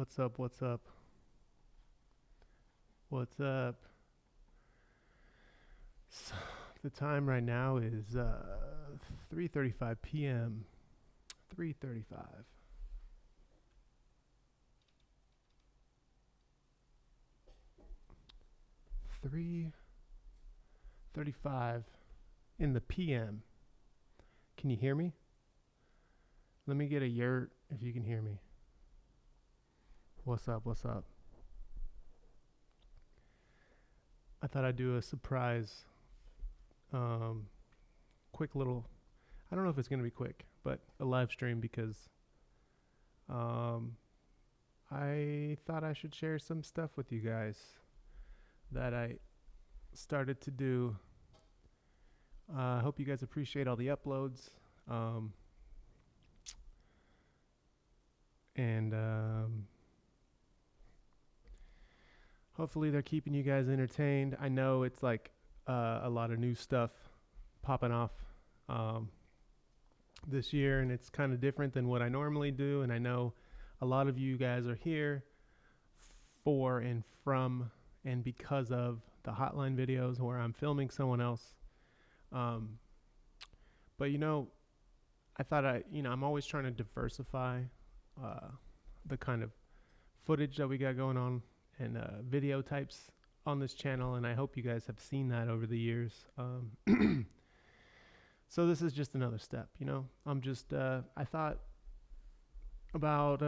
What's up? What's up? What's up? So, the time right now is 3:35 p.m. 3:35. 3:35 in the p.m. Can you hear me? Let me get a yurt if you can hear me. What's up? What's up? I thought I'd do a surprise, um, quick little. I don't know if it's gonna be quick, but a live stream because um, I thought I should share some stuff with you guys that I started to do. I hope you guys appreciate all the uploads. Um, and hopefully they're keeping you guys entertained. I know it's like a lot of new stuff popping off um, this year, and it's kind of different than what I normally do. And I know a lot of you guys are here for and from and because of the hotline videos where I'm filming someone else. Um, but I thought I'm always trying to diversify uh, the kind of footage that we got going on and video types on this channel, and I hope you guys have seen that over the years. So this is just another step. I'm just I thought about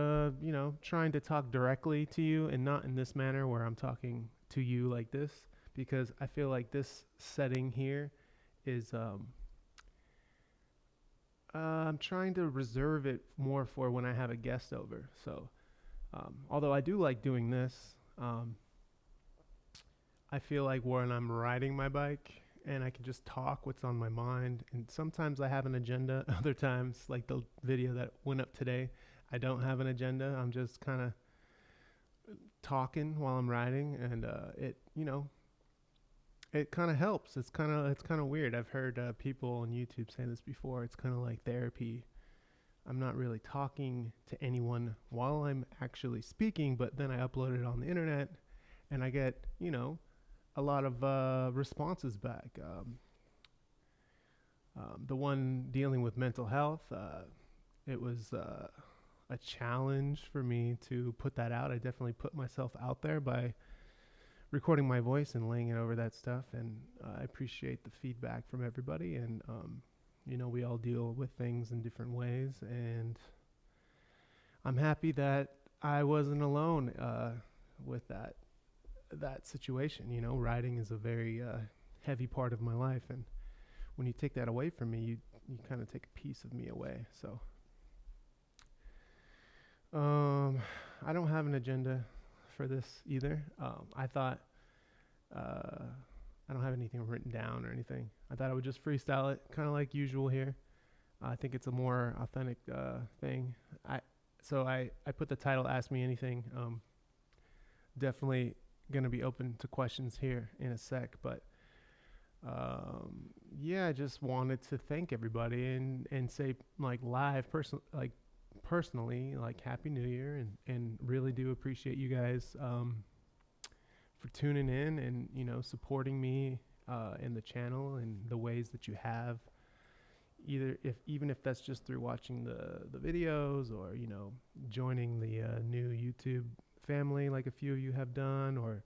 trying to talk directly to you and not in this manner where I'm talking to you like this, because I feel like this setting here is I'm trying to reserve it more for when I have a guest over. So although I do like doing this, I feel like when I'm riding my bike and I can just talk what's on my mind, and sometimes I have an agenda, other times, like the video that went up today, I don't have an agenda. I'm just kind of talking while I'm riding, and it kind of helps. It's kind of weird. I've heard people on YouTube say this before. It's kind of like therapy. I'm not really talking to anyone while I'm actually speaking, but then I upload it on the internet and I get, a lot of responses back. The one dealing with mental health, it was a challenge for me to put that out. I definitely put myself out there by recording my voice and laying it over that stuff. And I appreciate the feedback from everybody. And, we all deal with things in different ways. And I'm happy that I wasn't alone with that situation. Writing is a very heavy part of my life. And when you take that away from me, you kind of take a piece of me away. So I don't have an agenda for this either. I thought I don't have anything written down or anything. I thought I would just freestyle it, kind of like usual here. I think it's a more authentic thing. I put the title "Ask Me Anything." Definitely gonna be open to questions here in a sec, but I just wanted to thank everybody and say like personally, like Happy New Year, and really do appreciate you guys for tuning in and supporting me in the channel in the ways that you have, even if that's just through watching the videos, or joining the new YouTube family like a few of you have done, or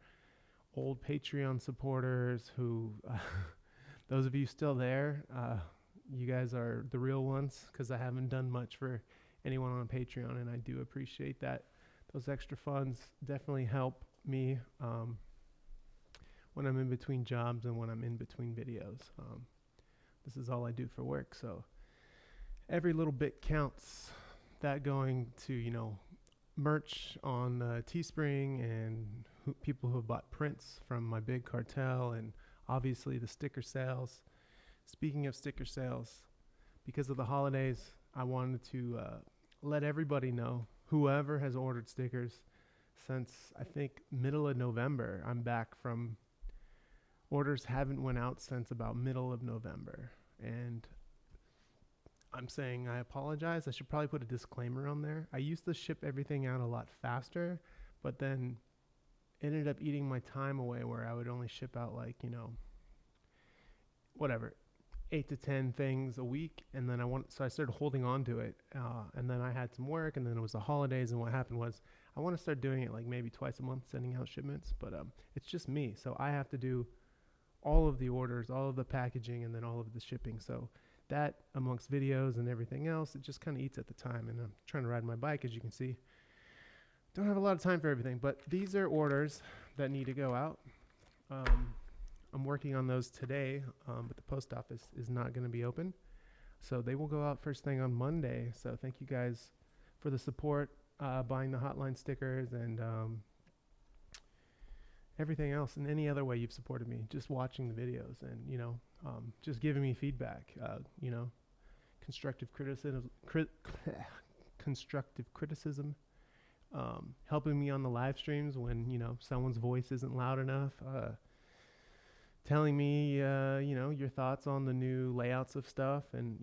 old Patreon supporters who those of you still there, you guys are the real ones, because I haven't done much for anyone on Patreon, and I do appreciate that. Those extra funds definitely help me when I'm in between jobs and when I'm in between videos. This is all I do for work, so every little bit counts. That going to merch on Teespring, and people who have bought prints from my big cartel, and obviously the sticker sales. Speaking of sticker sales, because of the holidays, I wanted to let everybody know, whoever has ordered stickers since I think middle of November. I'm back from orders haven't went out since about middle of November, and I'm saying I apologize. I should probably put a disclaimer on there. I used to ship everything out a lot faster, but then it ended up eating my time away where I would only ship out like, whatever, 8 to 10 things a week. And then so I started holding on to it. And then I had some work, and then it was the holidays. And what happened was I want to start doing it like maybe twice a month, sending out shipments, but it's just me. So I have to do all of the orders, all of the packaging, and then all of the shipping. So that, amongst videos and everything else, it just kind of eats at the time. And I'm trying to ride my bike, as you can see. Don't have a lot of time for everything, but these are orders that need to go out. I'm working on those today, but the post office is not going to be open. So they will go out first thing on Monday. So thank you guys for the support, buying the hotline stickers and everything else, and any other way you've supported me, just watching the videos and, just giving me feedback, constructive criticism, helping me on the live streams when, someone's voice isn't loud enough, telling me, your thoughts on the new layouts of stuff. And,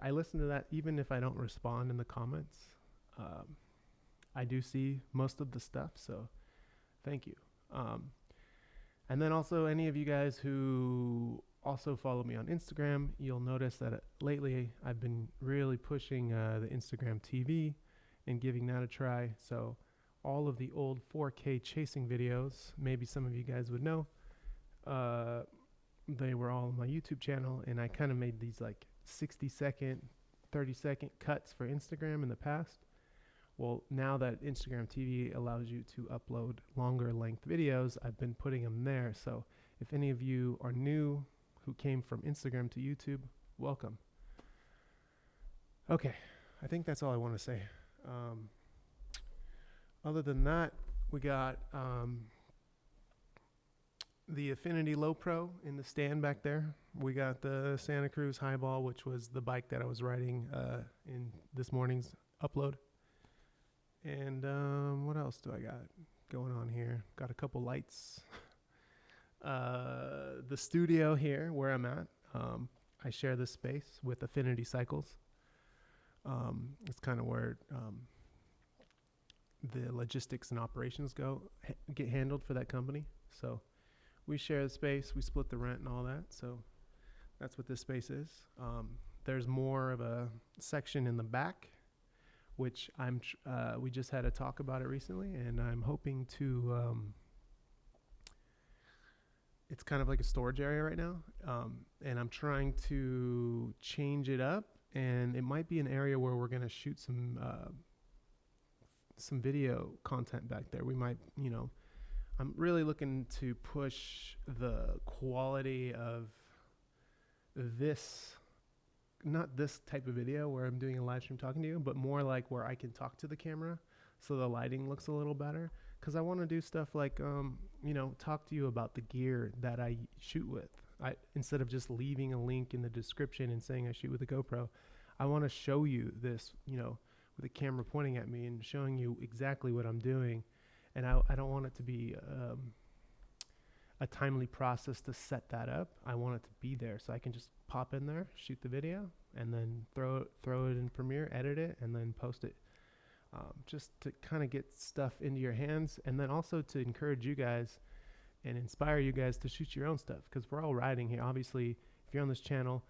I listen to that even if I don't respond in the comments. I do see most of the stuff, so thank you. And then also any of you guys who also follow me on Instagram, you'll notice that lately I've been really pushing the Instagram TV and giving that a try. So all of the old 4K chasing videos, maybe some of you guys would know, they were all on my YouTube channel, and I kind of made these like 60-second, 30-second cuts for Instagram in the past. Well, now that Instagram TV allows you to upload longer length videos, I've been putting them there. So if any of you are new who came from Instagram to YouTube, welcome. Okay, I think that's all I want to say. Other than that, we got the Affinity Low Pro in the stand back there. We got the Santa Cruz Highball, which was the bike that I was riding in this morning's upload. And what else do I got going on here? Got a couple lights. The studio here where I'm at, I share this space with Affinity Cycles. It's kind of where the logistics and operations get handled for that company. So we share the space, we split the rent and all that. So that's what this space is. There's more of a section in the back, which we just had a talk about it recently, and I'm hoping to, it's kind of like a storage area right now, and I'm trying to change it up, and it might be an area where we're going to shoot some video content back there. We might, I'm really looking to push the quality of this, not this type of video where I'm doing a live stream talking to you, but more like where I can talk to the camera so the lighting looks a little better. Because I want to do stuff like, talk to you about the gear that I shoot with. Instead of just leaving a link in the description and saying I shoot with a GoPro, I want to show you this, with the camera pointing at me and showing you exactly what I'm doing. And I don't want it to be a timely process to set that up. I want it to be there so I can just pop in there, shoot the video, and then throw it in Premiere, edit it, and then post it. Just to kind of get stuff into your hands, and then also to encourage you guys and inspire you guys to shoot your own stuff, because we're all riding here. Obviously, if you're on this channel,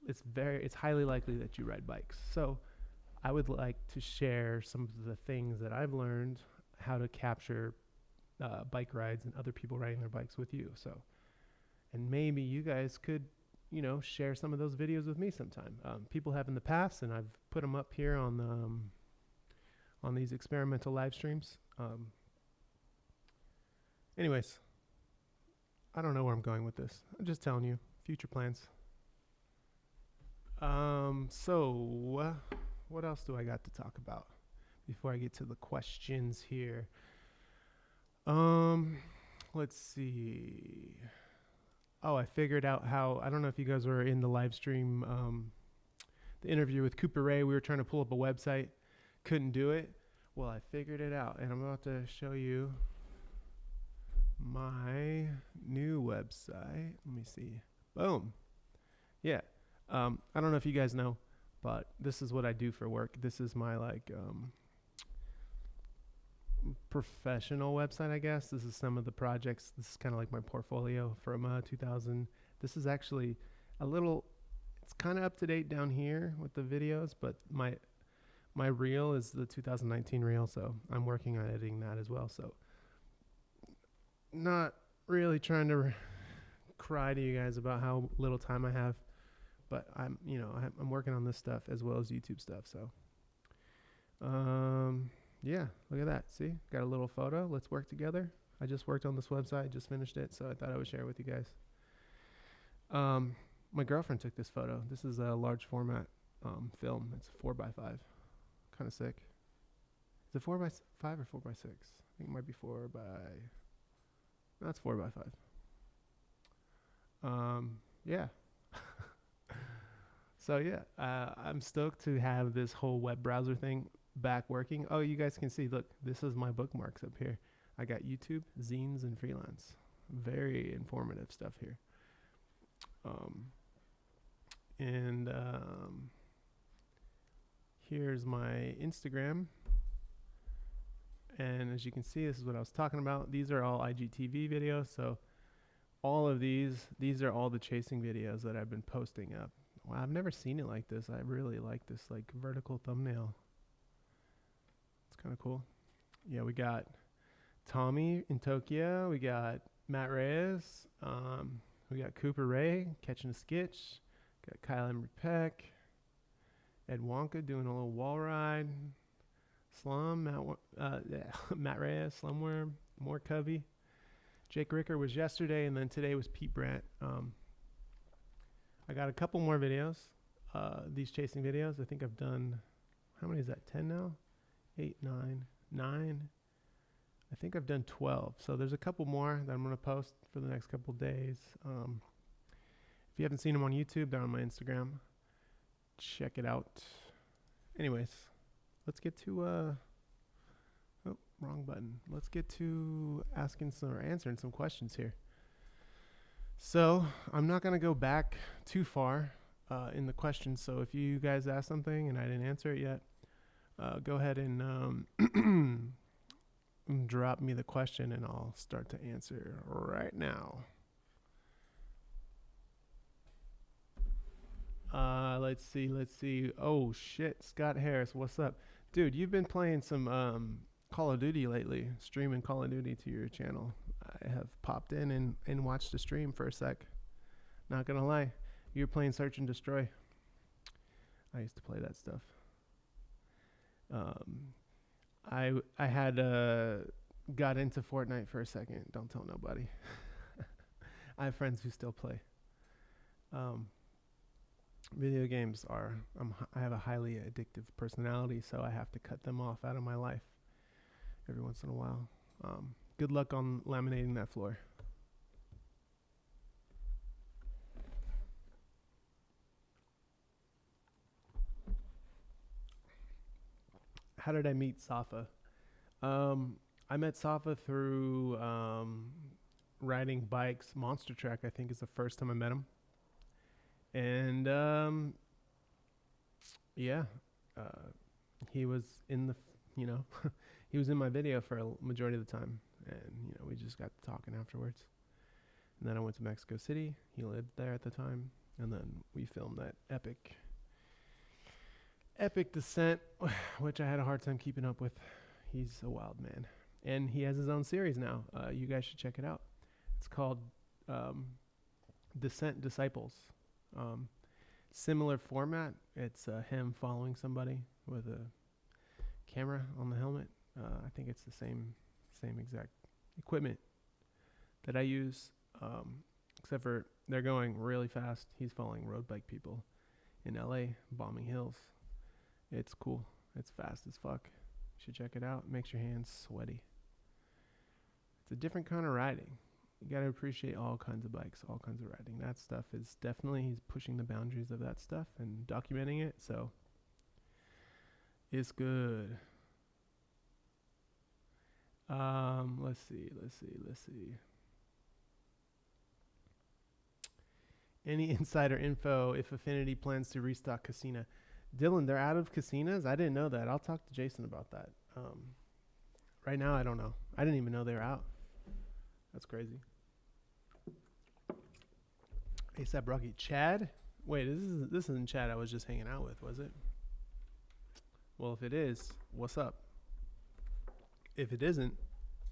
it's highly likely that you ride bikes. So I would like to share some of the things that I've learned how to capture bike rides and other people riding their bikes with you. So, and maybe you guys could, share some of those videos with me sometime. People have in the past, and I've put them up here on these experimental live streams. Anyways, I don't know where I'm going with this. I'm just telling you, future plans. So what else do I got to talk about before I get to the questions here? Let's see. Oh, I figured out how, I don't know if you guys were in the live stream, the interview with Cooper Ray. We were trying to pull up a website, couldn't do it. Well, I figured it out, and I'm about to show you my new website. Let me see. Boom. Yeah. I don't know if you guys know, but this is what I do for work. This is my like professional website, I guess. This is some of the projects. This is kind of like my portfolio from 2000. This is actually a little, it's kind of up to date down here with the videos, but my reel is the 2019 reel, so I'm working on editing that as well. So not really trying to cry to you guys about how little time I have, but I'm working on this stuff as well as YouTube stuff. So yeah, look at that. See, got a little photo. Let's work together. I just worked on this website, just finished it, so I thought I would share it with you guys. My girlfriend took this photo. This is a large format film. It's 4x5. Kind of sick. Is it 4x5 or 4x6? I think it might be 4x. That's 4x5. Yeah. So yeah, I'm stoked to have this whole web browser thing back working. Oh, you guys can see, look, this is my bookmarks up here. I got YouTube, zines, and freelance. Very informative stuff here. Here's my Instagram. And as you can see, this is what I was talking about. These are all IGTV videos. So all of these are all the chasing videos that I've been posting up. Wow, I've never seen it like this. I really like this like vertical thumbnail. It's kind of cool. Yeah, we got Tommy in Tokyo. We got Matt Reyes. We got Cooper Ray catching a skitch. Got Kyle Emery Peck. Ed Wonka doing a little wall ride. Slum, Matt Reyes, Slumworm, more Covey. Jake Ricker was yesterday, and then today was Pete Brandt. I got a couple more videos, these chasing videos. I think I've done, how many is that, 10 now? 8, 9. I think I've done 12. So there's a couple more that I'm going to post for the next couple days. If you haven't seen them on YouTube, they're on my Instagram. Check it out. Anyways, let's get to, oh, wrong button. Let's get to answering some questions here. So I'm not going to go back too far in the questions. So if you guys asked something and I didn't answer it yet, go ahead and drop me the question and I'll start to answer right now. Let's see. Oh shit, Scott Harris, what's up? Dude, you've been playing some Call of Duty lately, streaming Call of Duty to your channel. I have popped in and watched the stream for a sec. Not gonna lie, you're playing Search and Destroy. I used to play that stuff. I had got into Fortnite for a second. Don't tell nobody. I have friends who still play. Video games I have a highly addictive personality, so I have to cut them off out of my life every once in a while. Good luck on laminating that floor. How did I meet Safa? I met Safa through riding bikes. Monster Truck, I think, is the first time I met him. And yeah, he was in the, he was in my video for a majority of the time. And, we just got talking afterwards. And then I went to Mexico City. He lived there at the time. And then we filmed that epic descent, which I had a hard time keeping up with. He's a wild man. And he has his own series now. You guys should check it out. It's called Descent Disciples. Similar format. It's him following somebody with a camera on the helmet. I think it's the same exact equipment that I use, except for they're going really fast. He's following road bike people in LA, bombing hills. It's cool. It's fast as fuck. You should check it out. It makes your hands sweaty. It's a different kind of riding. You got to appreciate all kinds of bikes, all kinds of riding. That stuff is definitely, he's pushing the boundaries of that stuff and documenting it. So it's good. Let's see. Any insider info if Affinity plans to restock Casina? Dylan, they're out of casinos. I didn't know that. I'll talk to Jason about that. Right now, I don't know. I didn't even know they were out. That's crazy. ASAP Rocky. Chad? Wait, this isn't Chad I was just hanging out with, was it? Well, if it is, what's up? If it isn't,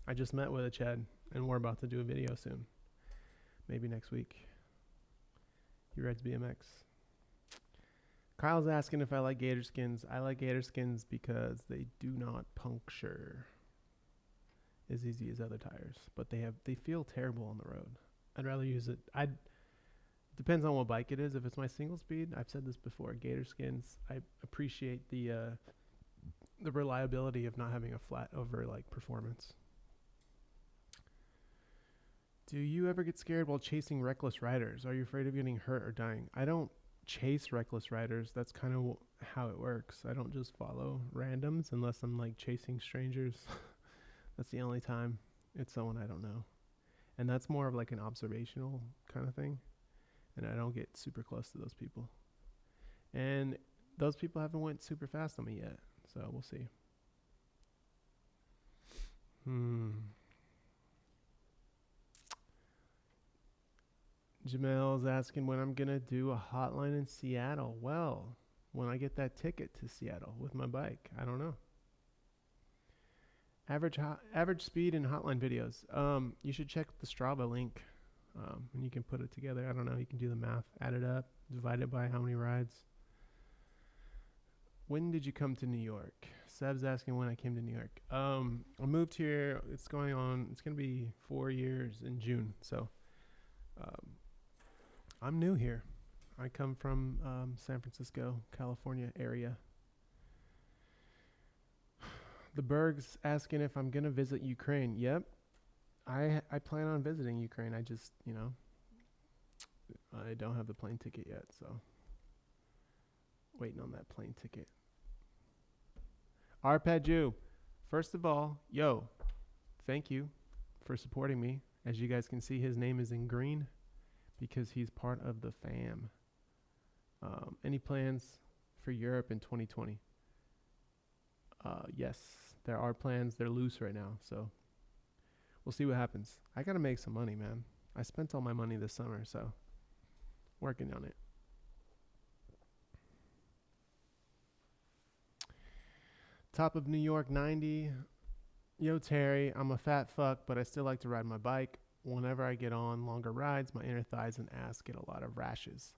I just met with a Chad, and we're about to do a video soon. Maybe next week. He rides BMX. Kyle's asking if I like gator skins. I like gator skins because they do not puncture as easy as other tires, but they feel terrible on the road. I'd rather use it. Depends on what bike it is. If it's my single speed, I've said this before, gator skins, I appreciate the reliability of not having a flat over like performance. Do you ever get scared while chasing reckless riders? Are you afraid of getting hurt or dying? I don't chase reckless riders. That's kind of how it works. I don't just follow randoms unless I'm like chasing strangers. That's the only time it's someone I don't know. And that's more of like an observational kind of thing. And I don't get super close to those people. And those people haven't went super fast on me yet. So we'll see. Jamel's asking when I'm going to do a hotline in Seattle. Well, when I get that ticket to Seattle with my bike. I don't know. Average speed in hotline videos. You should check the Strava link. And you can put it together. I don't know. You can do the math, add it up, divide it by how many rides. When did you come to New York? Seb's asking when I came to New York. I moved here. It's going to be 4 years in June. So I'm new here. I come from San Francisco, California area. The Berg's asking if I'm going to visit Ukraine. Yep. I plan on visiting Ukraine. I just, I don't have the plane ticket yet, so waiting on that plane ticket. Arpeggio, first of all, thank you for supporting me. As you guys can see, his name is in green because he's part of the fam. Any plans for Europe in 2020? Yes, there are plans. They're loose right now, so we'll see what happens. I got to make some money, man. I spent all my money this summer, so working on it. Top of New York 90. Yo, Terry, I'm a fat fuck, but I still like to ride my bike. Whenever I get on longer rides, my inner thighs and ass get a lot of rashes.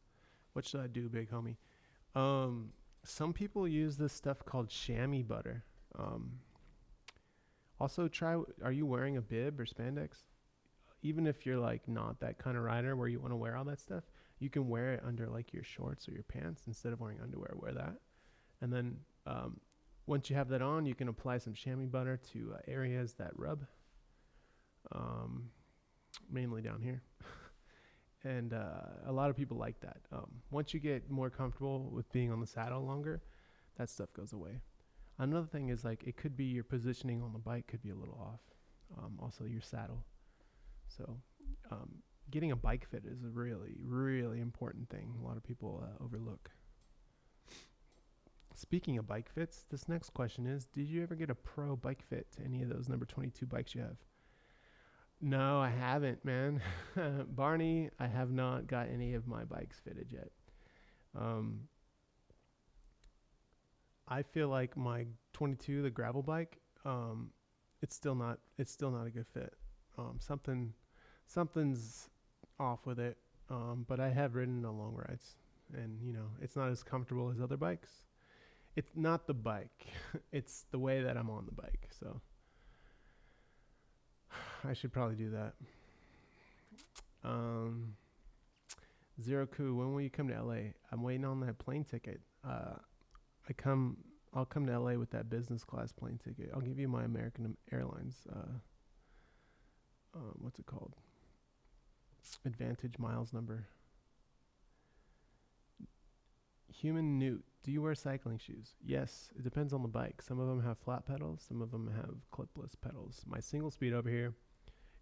What should I do, big homie? Some people use this stuff called chamois butter. Also are you wearing a bib or spandex? Even if you're like not that kind of rider where you want to wear all that stuff, you can wear it under like your shorts or your pants instead of wearing underwear. Wear that. And then once you have that on, you can apply some chamois butter to areas that rub, mainly down here. And a lot of people like that. Once you get more comfortable with being on the saddle longer, that stuff goes away. Another thing is like it could be your positioning on the bike could be a little off. Also your saddle. So getting a bike fit is a really, really important thing. A lot of people overlook. Speaking of bike fits, this next question is, did you ever get a pro bike fit to any of those number 22 bikes you have? No, I haven't, man. Barney, I have not got any of my bikes fitted yet. I feel like my 22, the gravel bike, it's still not a good fit. Something's off with it. But I have ridden on long rides, and it's not as comfortable as other bikes. It's not the bike, it's the way that I'm on the bike. So I should probably do that. Zero Coup, when will you come to LA? I'm waiting on that plane ticket. I'll come to LA with that business class plane ticket. I'll give you my American Airlines what's it called? Advantage miles number. Human Newt, do you wear cycling shoes? Yes, it depends on the bike. Some of them have flat pedals, some of them have clipless pedals. My single speed over here,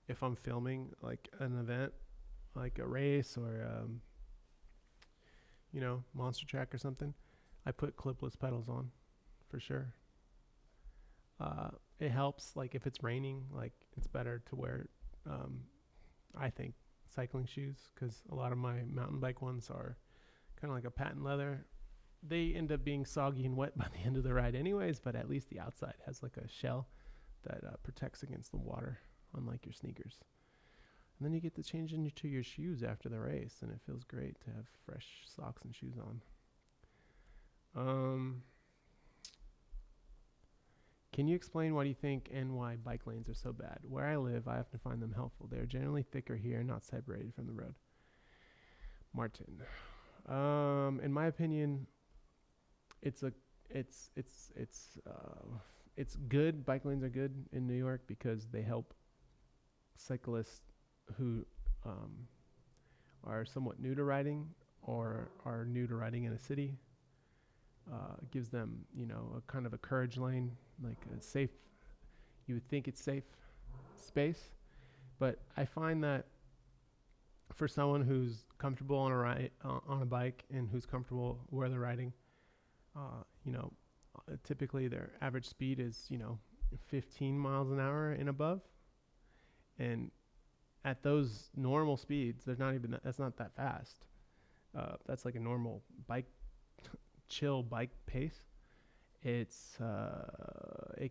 if I'm filming like an event, like a race or monster track or something, I put clipless pedals on for sure. It helps, like if it's raining, like it's better to wear, um, I think, cycling shoes, because a lot of my mountain bike ones are kind of like a patent leather. They end up being soggy and wet by the end of the ride anyways, but at least the outside has like a shell that protects against the water, unlike your sneakers. And then you get to change into your shoes after the race, and it feels great to have fresh socks and shoes on. Can you explain why you think NY bike lanes are so bad? Where I live, I often find them helpful. They are generally thicker here, not separated from the road. Martin. In my opinion, it's good. Bike lanes are good in New York because they help cyclists who are somewhat new to riding or are new to riding in a city. Gives them, a kind of a courage lane, like a safe, you would think it's safe space. But I find that for someone who's comfortable on a ride, on a bike, and who's comfortable where they're riding, typically their average speed is, 15 miles an hour and above. And at those normal speeds, that's not that fast. That's like a normal bike, chill bike pace. It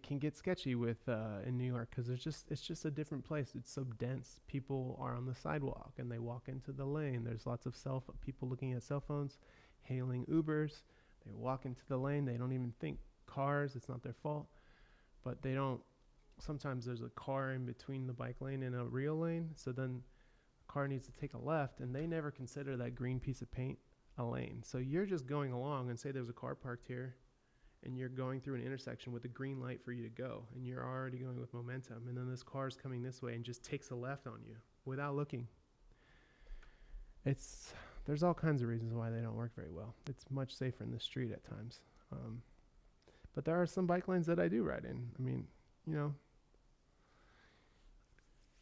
can get sketchy with in New York because it's just a different place. It's so dense. People are on the sidewalk and they walk into the lane. There's lots of people looking at cell phones, hailing Ubers. They walk into the lane. They don't even think cars. It's not their fault, but they don't. Sometimes there's a car in between the bike lane and a real lane, so then a car needs to take a left, and they never consider that green piece of paint a lane. So you're just going along, and say there's a car parked here, and you're going through an intersection with a green light for you to go, and you're already going with momentum, and then this car's coming this way and just takes a left on you without looking. There's all kinds of reasons why they don't work very well. It's much safer in the street at times. But there are some bike lanes that I do ride in. I mean,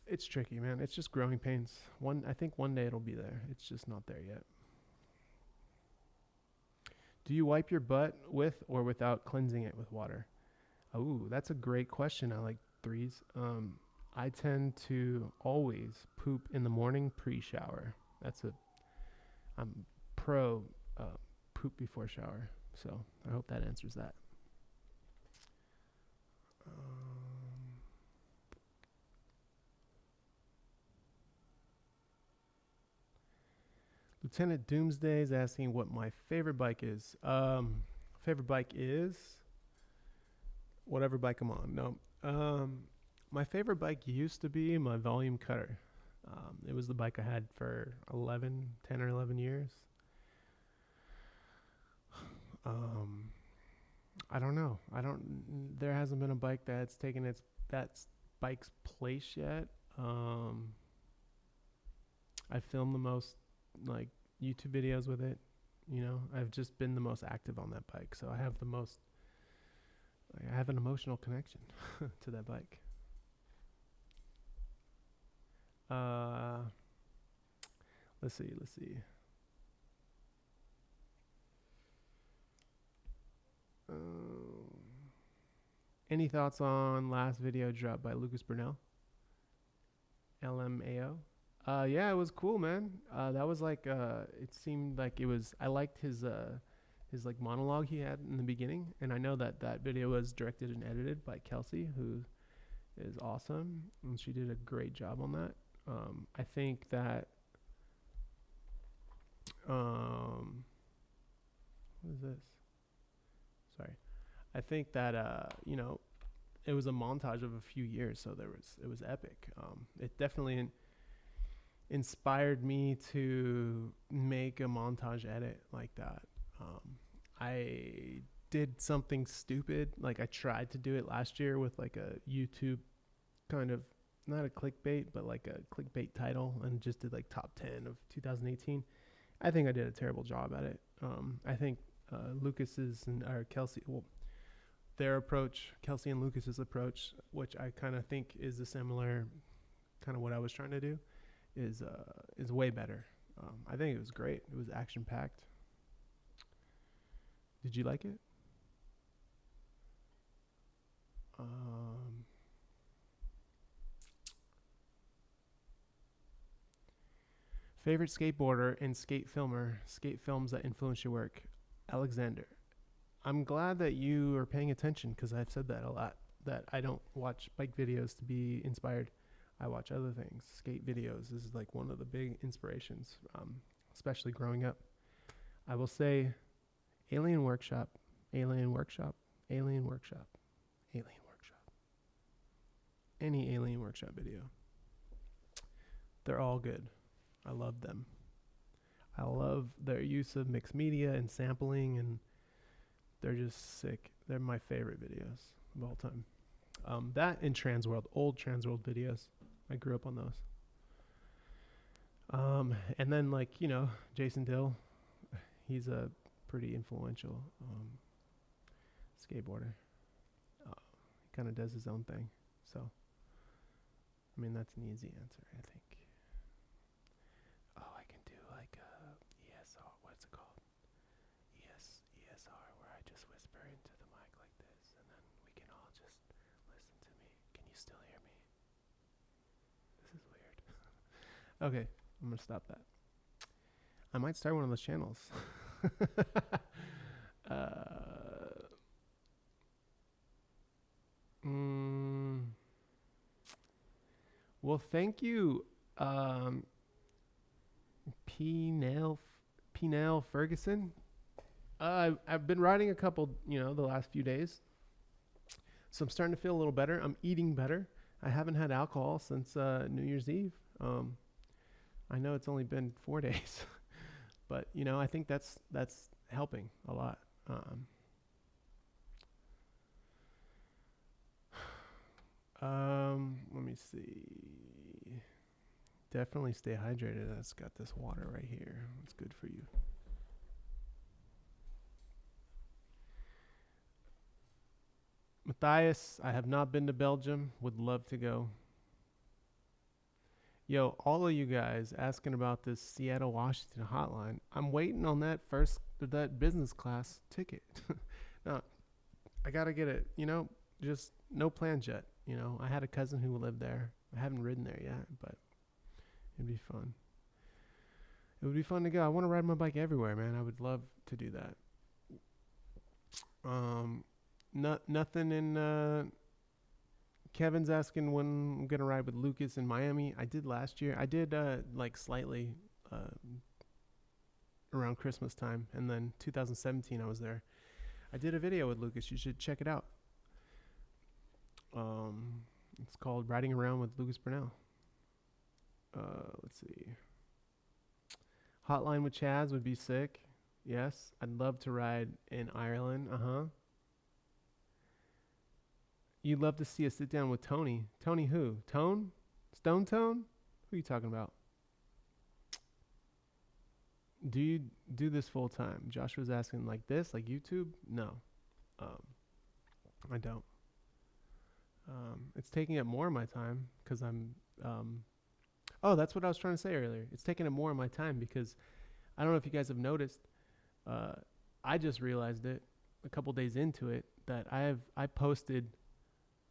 it's tricky, man. It's just growing pains. I think one day it'll be there. It's just not there yet. Do you wipe your butt with or without cleansing it with water? Oh, that's a great question. I like threes. I tend to always poop in the morning pre-shower. I'm pro poop before shower. So I hope that answers that. Lieutenant Doomsday is asking what my favorite bike is. Favorite bike is whatever bike I'm on. No. My favorite bike used to be my Volume Cutter. It was the bike I had for 10 or 11 years. I don't know. There hasn't been a bike that's taken that bike's place yet. I filmed the most YouTube videos with it. I've just been the most active on that bike, so I have I have an emotional connection to that bike. Let's see. Any thoughts on last video dropped by Lucas Burnell? LMAO? Yeah, it was cool, man. That was it seemed like it was, I liked his monologue he had in the beginning. And I know that video was directed and edited by Kelsey, who is awesome. And she did a great job on that. I think that, what is this? Sorry. I think that, it was a montage of a few years. So it was epic. It definitely inspired me to make a montage edit like that. I did something stupid. I tried to do it last year with a YouTube kind of, not a clickbait, but a clickbait title, and just did top 10 of 2018. I think I did a terrible job at it. I think their approach, Kelsey and Lucas's approach, which I kind of think is a similar kind of what I was trying to do, is way better. I think it was great. It was action packed. Did you like it? Um, Favorite skateboarder and skate filmer, skate films that influence your work, Alexander. I'm glad that you are paying attention because I've said that a lot. That I don't watch bike videos to be inspired. I watch other things. Skate videos is like one of the big inspirations, especially growing up. I will say, Alien Workshop, Alien Workshop, Alien Workshop, Alien Workshop. Any Alien Workshop video. They're all good. I love them. I love their use of mixed media and sampling, and they're just sick. They're my favorite videos of all time. That and Transworld, old Transworld videos. I grew up on those. And then like, Jason Dill, he's a pretty influential skateboarder. He kind of does his own thing. So, I mean, that's an easy answer, I think. Oh, I can do like ESR. What's it called? ESR, where I just whisper into the mic like this, and then we can all just listen to me. Can you still hear me? This is weird. Okay, I'm gonna stop that. I might start one of those channels. Well, thank you, P. Nell Ferguson. I've been riding a couple, the last few days. So I'm starting to feel a little better. I'm eating better. I haven't had alcohol since New Year's Eve. I know it's only been 4 days, but I think that's helping a lot. Let me see. Definitely stay hydrated. That's got this water right here. It's good for you. Matthias, I have not been to Belgium. Would love to go. Yo, all of you guys asking about this Seattle, Washington hotline. I'm waiting on that business class ticket. Now, I got to get it, just no plans yet. I had a cousin who lived there. I haven't ridden there yet, but it'd be fun. It would be fun to go. I want to ride my bike everywhere, man. I would love to do that. Nothing in Kevin's asking when I'm going to ride with Lucas in Miami. I did last year. I did slightly around Christmas time, and then 2017 I was there. I did a video with Lucas. You should check it out. It's called Riding Around with Lucas Burnell. Let's see. Hotline with Chaz would be sick. Yes, I'd love to ride in Ireland. You'd love to see a sit down with Tony. Tony who? Tone? Stone Tone? Who are you talking about? Do you do this full time? Joshua's asking like this, like YouTube? No. I don't. It's taking up more of my time because I'm that's what I was trying to say earlier. It's taking up more of my time because I don't know if you guys have noticed. I just realized it a couple days into it that I posted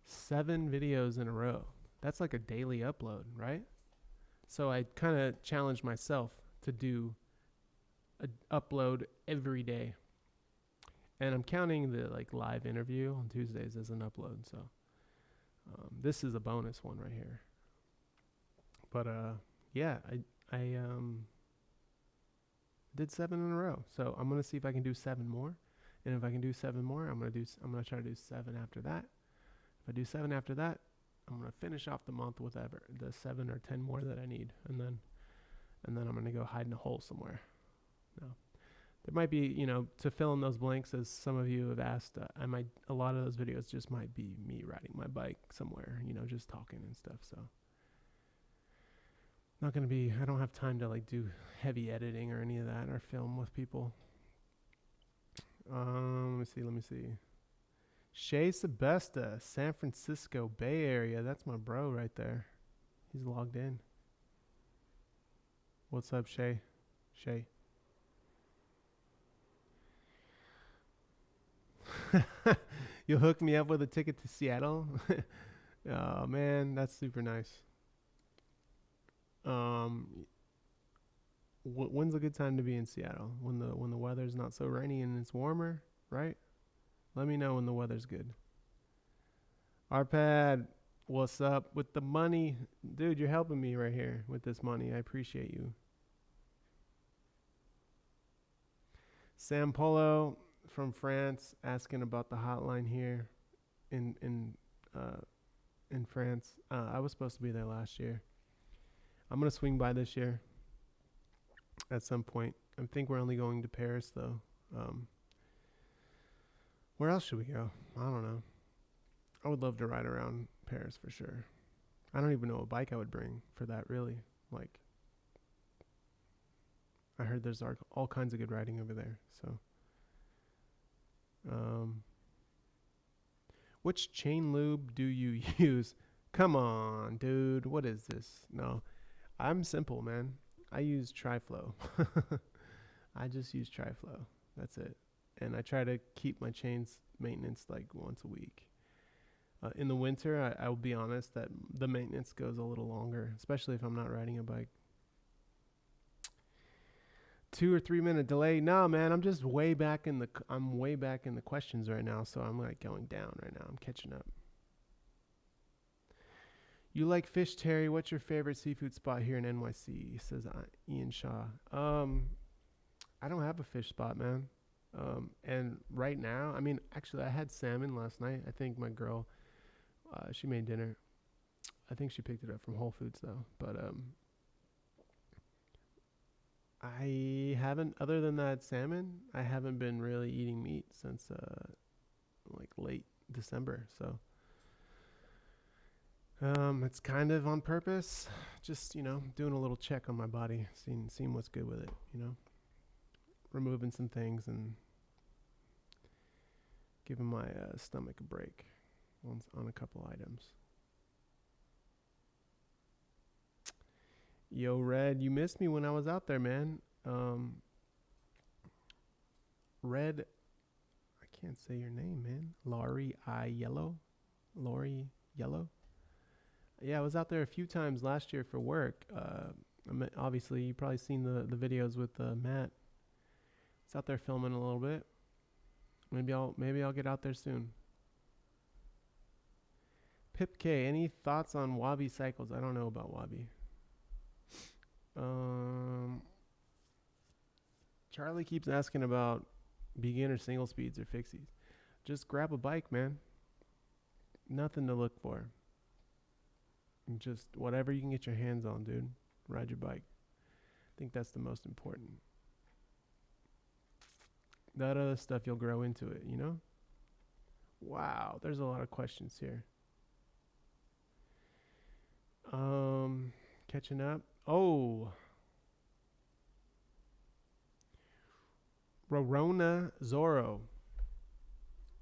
7 videos in a row. That's like a daily upload, right? So I kind of challenged myself to do an upload every day. And I'm counting the live interview on Tuesdays as an upload. So this is a bonus one right here. But yeah, I did 7 in a row. So I'm gonna see if I can do 7 more. And if I can do 7 more, I'm gonna try to do 7 after that. If I do 7 after that, I'm gonna finish off the month with the 7 or 10 more that I need, and then I'm gonna go hide in a hole somewhere. No, there might be to fill in those blanks, as some of you have asked. A lot of those videos just might be me riding my bike somewhere, just talking and stuff. So not gonna be. I don't have time to do heavy editing or any of that or film with people. Let me see. Shay Sebesta, San Francisco Bay Area. That's my bro right there. He's logged in. What's up, Shay? Shay. You'll hook me up with a ticket to Seattle. Oh man, that's super nice. Um, when's a good time to be in Seattle? When the weather's not so rainy and it's warmer, right? Let me know when the weather's good. Arpad, what's up with the money? Dude, you're helping me right here with this money. I appreciate you. Sam Polo from France asking about the hotline here in uh, in France. I was supposed to be there last year. I'm gonna swing by this year at some point. I think we're only going to Paris though. Um, where else should we go? I don't know. I would love to ride around Paris for sure. I don't even know what bike I would bring for that really. Like I heard there's all kinds of good riding over there. So, um, which chain lube do you use? Come on, dude. What is this? No, I'm simple, man. I use Triflow. I just use Triflow. That's it. And I try to keep my chains maintenance like once a week. In the winter, I will be honest that the maintenance goes a little longer, especially if I'm not riding a bike. 2 or 3 minute delay. No, man, I'm way back in the questions right now, so I'm like going down right now. I'm catching up. You like fish, Terry? What's your favorite seafood spot here in NYC? Says Ian Shaw. I don't have a fish spot, man. And right now, I mean, actually, I had salmon last night. I think my girl, she made dinner. I think she picked it up from Whole Foods though. But I haven't, other than that salmon, I haven't been really eating meat since like late December. So it's kind of on purpose. Just doing a little check on my body, seeing what's good with it. Removing some things and giving my stomach a break on a couple items. Yo, Red, you missed me when I was out there, man. Red, I can't say your name, man. Laurie Laurie Yellow. Yeah, I was out there a few times last year for work. Obviously, you've probably seen the videos with Matt. It's out there filming a little bit. Maybe I'll get out there soon. Pip K, any thoughts on Wabi cycles? I don't know about Wabi. Charlie keeps asking about beginner single speeds or fixies. Just grab a bike, man. Nothing to look for. Just whatever you can get your hands on, dude. Ride your bike. I think that's the most important. That other stuff, you'll grow into it, Wow, there's a lot of questions here. Catching up. Oh. Rorona Zorro.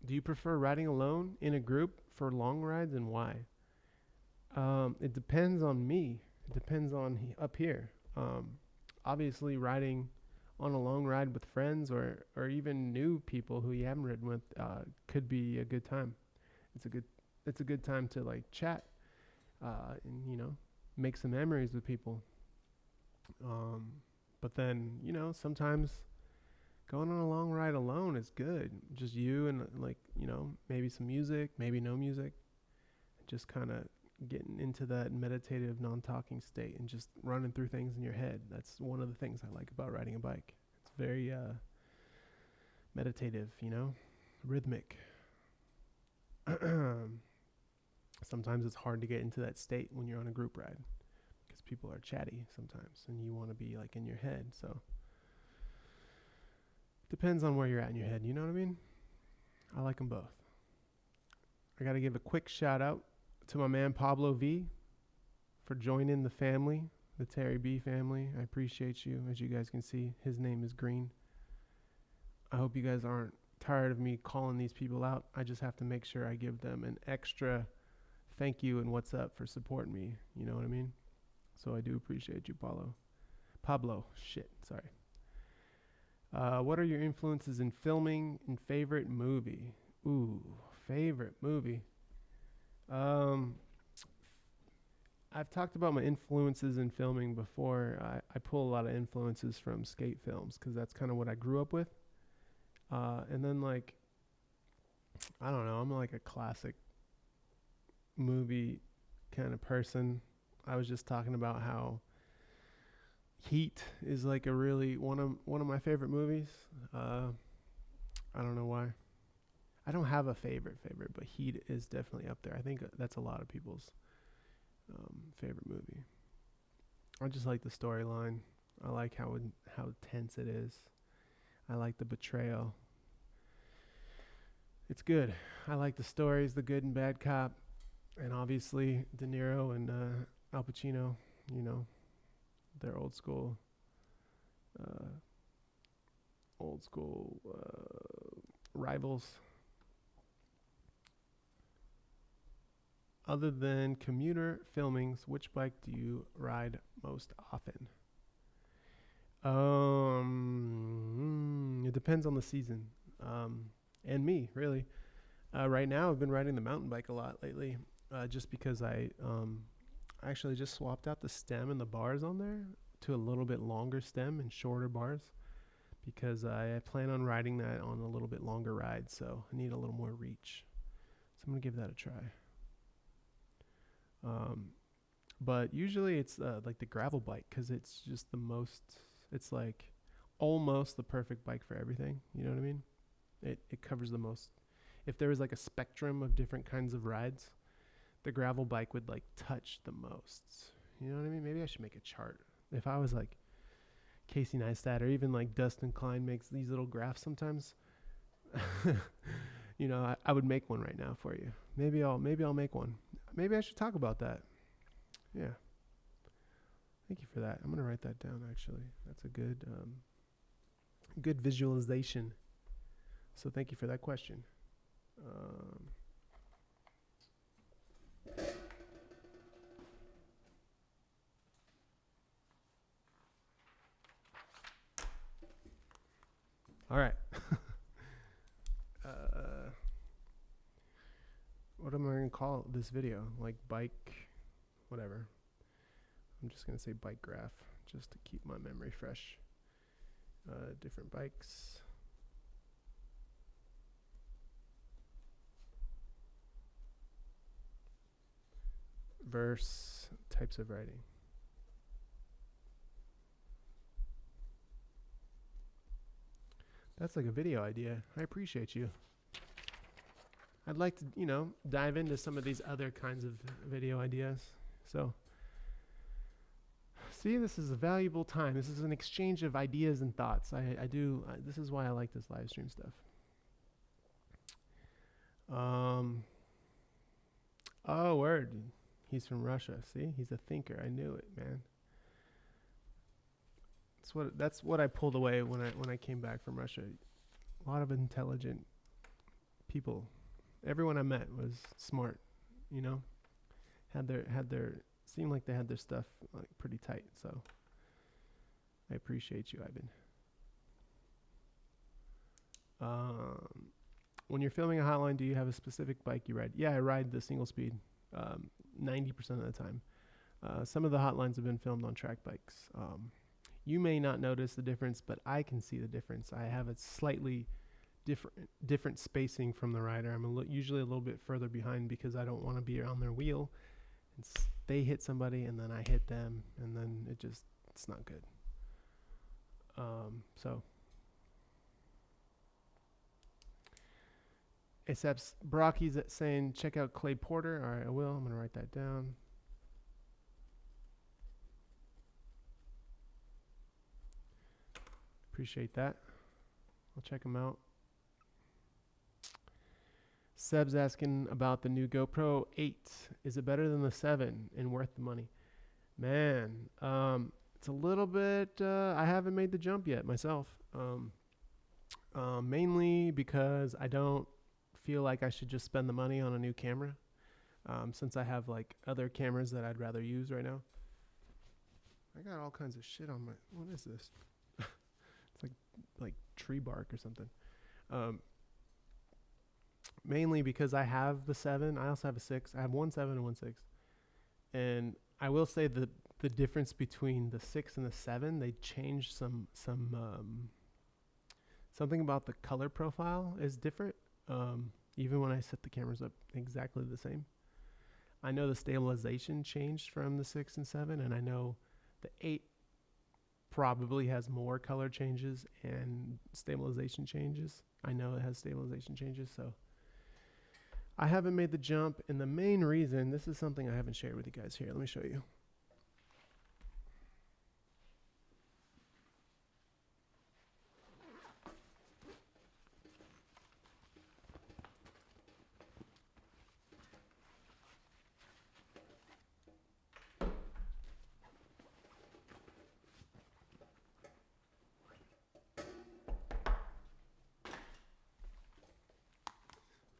Do you prefer riding alone, in a group, for long rides, and why? It depends on me. It depends on up here. Obviously, riding on a long ride with friends or even new people who you haven't ridden with could be a good time. It's a good time to like chat and make some memories with people. But then sometimes going on a long ride alone is good. Just you and maybe some music, maybe no music. Just kind of getting into that meditative non-talking state and just running through things in your head. That's one of the things I like about riding a bike. It's very meditative, rhythmic. Sometimes it's hard to get into that state when you're on a group ride because people are chatty sometimes and you want to be like in your head. So depends on where you're at in your head, you know what I mean? I like them both. I got to give a quick shout out to my man Pablo V for joining the family, the Terry B family. I appreciate you. As you guys can see, his name is Green. I hope you guys aren't tired of me calling these people out. I just have to make sure I give them an extra thank you and what's up for supporting me. You know what I mean? So I do appreciate you, Pablo. Sorry. What are your influences in filming and favorite movie? Ooh, favorite movie. Um, I've talked about my influences in filming before. I pull a lot of influences from skate films because that's kind of what I grew up with. And then like I don't know, I'm like a classic movie kind of person. I was just talking about how Heat is like a really one of my favorite movies. Uh, I don't know why. I don't have a favorite, but Heat is definitely up there. I think that's a lot of people's favorite movie. I just like the storyline. I like how tense it is. I like the betrayal. It's good. I like the stories, the good and bad cop, and obviously De Niro and Al Pacino. You know, they're uh, old school rivals. Other than commuter filmings, which bike do you ride most often? It depends on the season, and me really. Right now, I've been riding the mountain bike a lot lately, just because I actually just swapped out the stem and the bars on there to a little bit longer stem and shorter bars because I plan on riding that on a little bit longer ride, so I need a little more reach. So I'm gonna give that a try. Um, but usually it's like the gravel bike because it's just the most. It's like almost the perfect bike for everything. You know what I mean? It covers the most. If there was like a spectrum of different kinds of rides, the gravel bike would like touch the most. You know what I mean? Maybe I should make a chart. If I was like Casey Neistat or even like Dustin Klein makes these little graphs sometimes, I would make one right now for you. Maybe I'll make one. Maybe I should talk about that. Yeah. Thank you for that. I'm gonna write that down. Actually, that's a good visualization. So thank you for that question. Um, all right. What am I gonna call this video? Like bike, whatever. I'm just gonna say bike graph just to keep my memory fresh. Different bikes. Verse types of writing. That's like a video idea. I appreciate you. I'd like to, dive into some of these other kinds of video ideas. So, see, this is a valuable time. This is an exchange of ideas and thoughts. This is why I like this live stream stuff. Oh, word. He's from Russia. See, he's a thinker. I knew it, man. That's what I pulled away when I came back from Russia. A lot of intelligent people. Everyone I met was smart, had their seemed like they had their stuff like pretty tight. So I appreciate you, Ivan. When you're filming a hotline, do you have a specific bike you ride? Yeah, I ride the single speed 90% of the time. Some of the hotlines have been filmed on track bikes. You may not notice the difference, but I can see the difference. I have a slightly different spacing from the rider. I'm usually a little bit further behind because I don't want to be on their wheel and they hit somebody and then I hit them and then it's not good. So except Brocky's saying check out Clay Porter. All right, I will. I'm gonna write that down. Appreciate that. I'll check him out. Seb's asking about the new GoPro 8. Is it better than the 7 and worth the money? Man, it's a little bit, I haven't made the jump yet myself. Mainly because I don't feel like I should just spend the money on a new camera. Since I have like other cameras that I'd rather use right now. I got all kinds of shit on my, what is this? It's like tree bark or something. mainly because I have the 7. I also have a 6. I have one 7 and one 6. And I will say the difference between the 6 and the 7, they changed something about the color profile is different. Even when I set the cameras up exactly the same. I know the stabilization changed from the 6 and 7, and I know the 8 probably has more color changes and stabilization changes. I know it has stabilization changes, so I haven't made the jump, and the main reason, this is something I haven't shared with you guys here. Let me show you.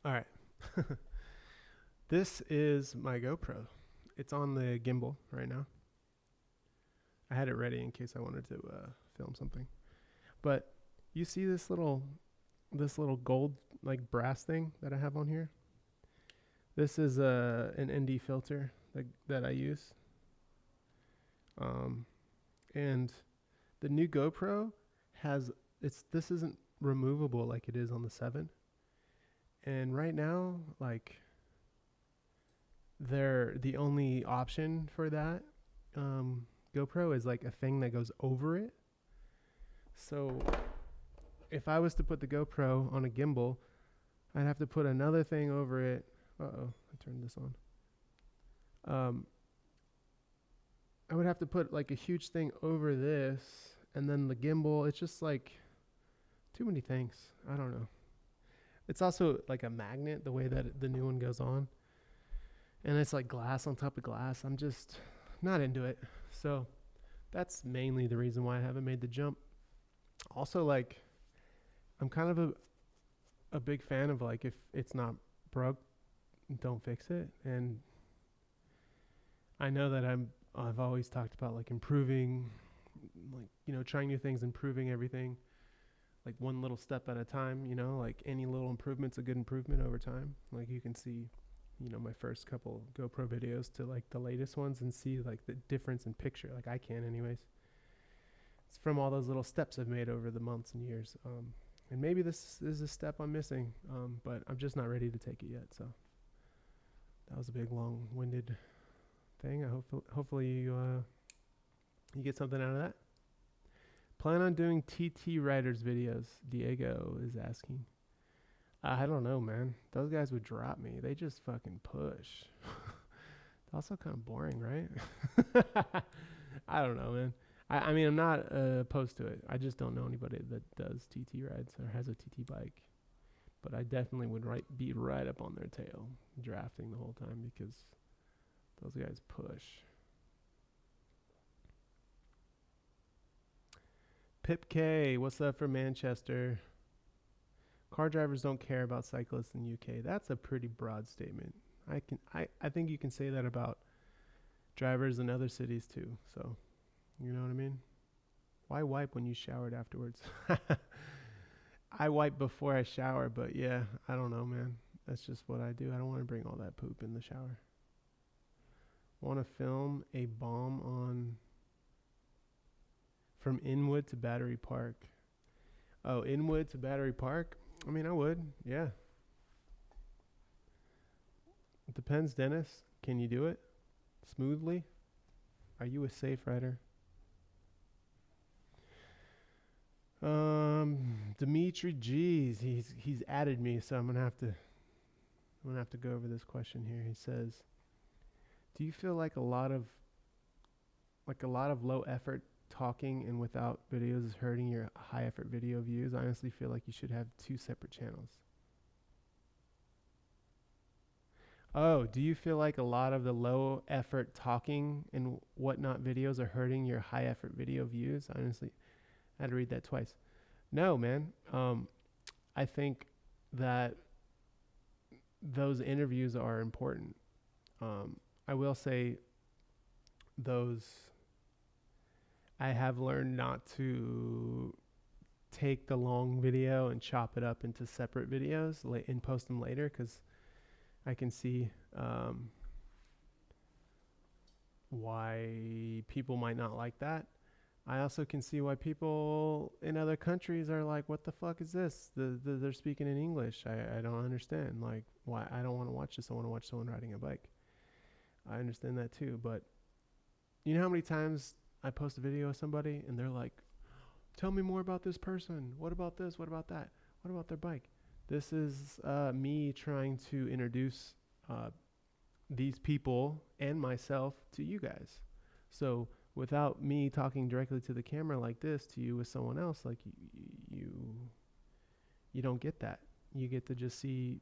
All right. This is my GoPro. It's on the gimbal right now. I had it ready in case I wanted to film something. But you see this little gold like brass thing that I have on here? This is an ND filter that I use. And the new GoPro this isn't removable like it is on the 7. And right now, like, the only option for that GoPro is like a thing that goes over it. So if I was to put the GoPro on a gimbal, I'd have to put another thing over it. Uh-oh, I turned this on. I would have to put like a huge thing over this, and then the gimbal. It's just like too many things. I don't know. It's also like a magnet, the way that the new one goes on. And it's like glass on top of glass. I'm just not into it. So that's mainly the reason why I haven't made the jump. Also, like, I'm kind of a big fan of, like, if it's not broke, don't fix it. And I know that I've always talked about, like, improving, like, you know, trying new things, improving everything, like one little step at a time, you know, like any little improvement's a good improvement over time. Like you can see, you know, my first couple GoPro videos to like the latest ones and see like the difference in picture. Like I can anyways. It's from all those little steps I've made over the months and years. And maybe this is a step I'm missing, but I'm just not ready to take it yet. So that was a big long-winded thing. Hopefully you get something out of that. Plan on doing TT Riders videos, Diego is asking. I don't know, man. Those guys would drop me. They just fucking push. It's also kind of boring, right? I don't know, man. I mean, I'm not opposed to it. I just don't know anybody that does TT rides or has a TT bike. But I definitely would be right up on their tail, drafting the whole time, because those guys push. Pip K, what's up from Manchester? Car drivers don't care about cyclists in UK. That's a pretty broad statement. I think you can say that about drivers in other cities too. So, you know what I mean? Why wipe when you showered afterwards? I wipe before I shower, but yeah, I don't know, man. That's just what I do. I don't want to bring all that poop in the shower. Want to film a bomb on from Inwood to Battery Park. Oh, Inwood to Battery Park? I mean, I would, yeah. It depends, Dennis. Can you do it smoothly? Are you a safe rider? Dimitri G's, he's added me, so I'm gonna have to go over this question here. He says, do you feel like a lot of low effort talking and without videos is hurting your high effort video views? I honestly feel like you should have 2 separate channels. Oh, do you feel like a lot of the low effort talking and whatnot videos are hurting your high effort video views? Honestly, I had to read that twice. No, man. I think that those interviews are important. I will say I have learned not to take the long video and chop it up into separate videos and post them later, because I can see why people might not like that. I also can see why people in other countries are like, what the fuck is this? They're speaking in English. I don't understand. Like, why? I don't want to watch this. I want to watch someone riding a bike. I understand that too. But you know how many times I post a video of somebody and they're like, tell me more about this person. What about this? What about that? What about their bike? This is me trying to introduce these people and myself to you guys. So without me talking directly to the camera like this to you with someone else, like you don't get that. You get to just see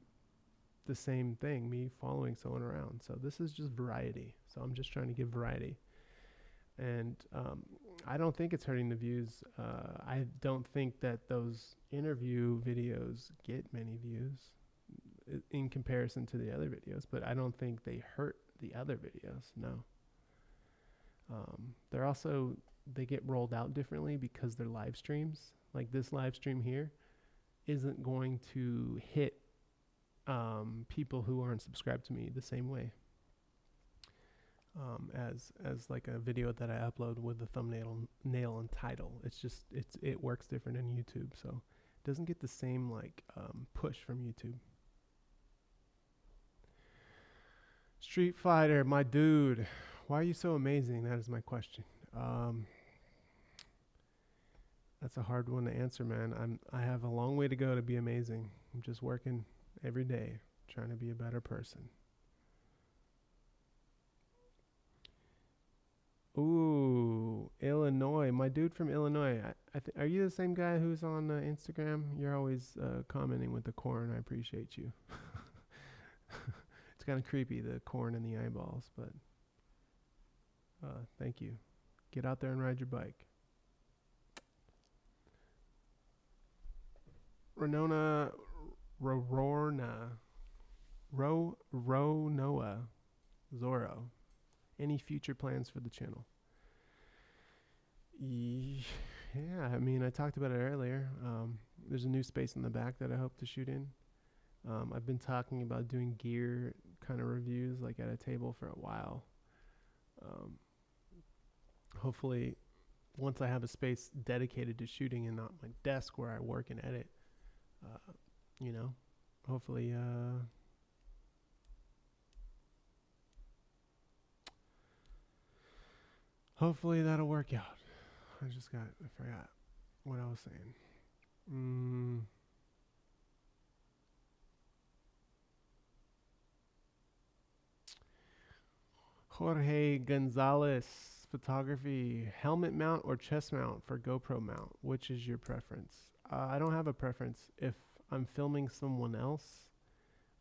the same thing, me following someone around. So this is just variety. So I'm just trying to give variety. And I don't think it's hurting the views. I don't think that those interview videos get many views in comparison to the other videos, but I don't think they hurt the other videos. No. They're also, they get rolled out differently because they're live streams. Like this live stream here isn't going to hit people who aren't subscribed to me the same way as like a video that I upload with the thumbnail and title. It works different in YouTube, so it doesn't get the same like push from YouTube. Street Fighter, my dude, why are you so amazing? That is my question. That's a hard one to answer, man. I have a long way to go to be amazing. I'm just working every day, trying to be a better person. Ooh, Illinois. My dude from Illinois. Are you the same guy who's on Instagram? You're always commenting with the corn. I appreciate you. It's kind of creepy, the corn and the eyeballs, but thank you. Get out there and ride your bike. Ronoa, Zorro. Any future plans for the channel? Yeah, I mean, I talked about it earlier. There's a new space in the back that I hope to shoot in. I've been talking about doing gear kind of reviews, like at a table, for a while. Hopefully, once I have a space dedicated to shooting and not my desk where I work and edit, you know, hopefully, hopefully that'll work out. I forgot what I was saying. Jorge Gonzalez, photography, helmet mount or chest mount for GoPro mount? Which is your preference? I don't have a preference. If I'm filming someone else,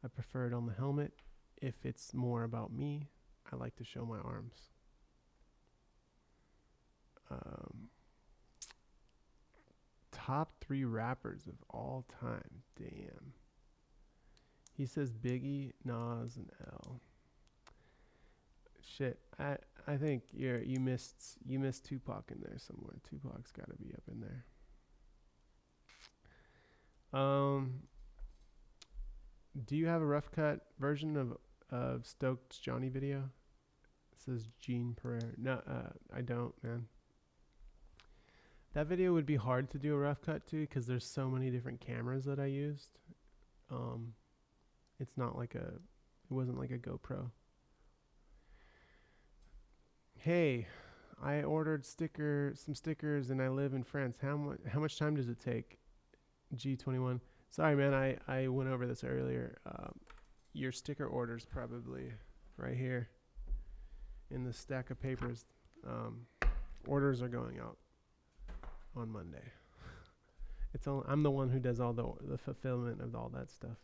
I prefer it on the helmet. If it's more about me, I like to show my arms. Top 3 rappers of all time. Damn. He says Biggie, Nas, and L. Shit, I think you missed Tupac in there somewhere. Tupac's got to be up in there. Do you have a rough cut version of Stoked Johnny video? It says Gene Pereira. No, I don't, man. That video would be hard to do a rough cut to because there's so many different cameras that I used. It wasn't like a GoPro. Hey, I ordered some stickers and I live in France. How much time does it take? G21. Sorry, man, I went over this earlier. Your sticker order's probably right here in the stack of papers. Orders are going out on Monday. I'm the one who does all the fulfillment of all that stuff.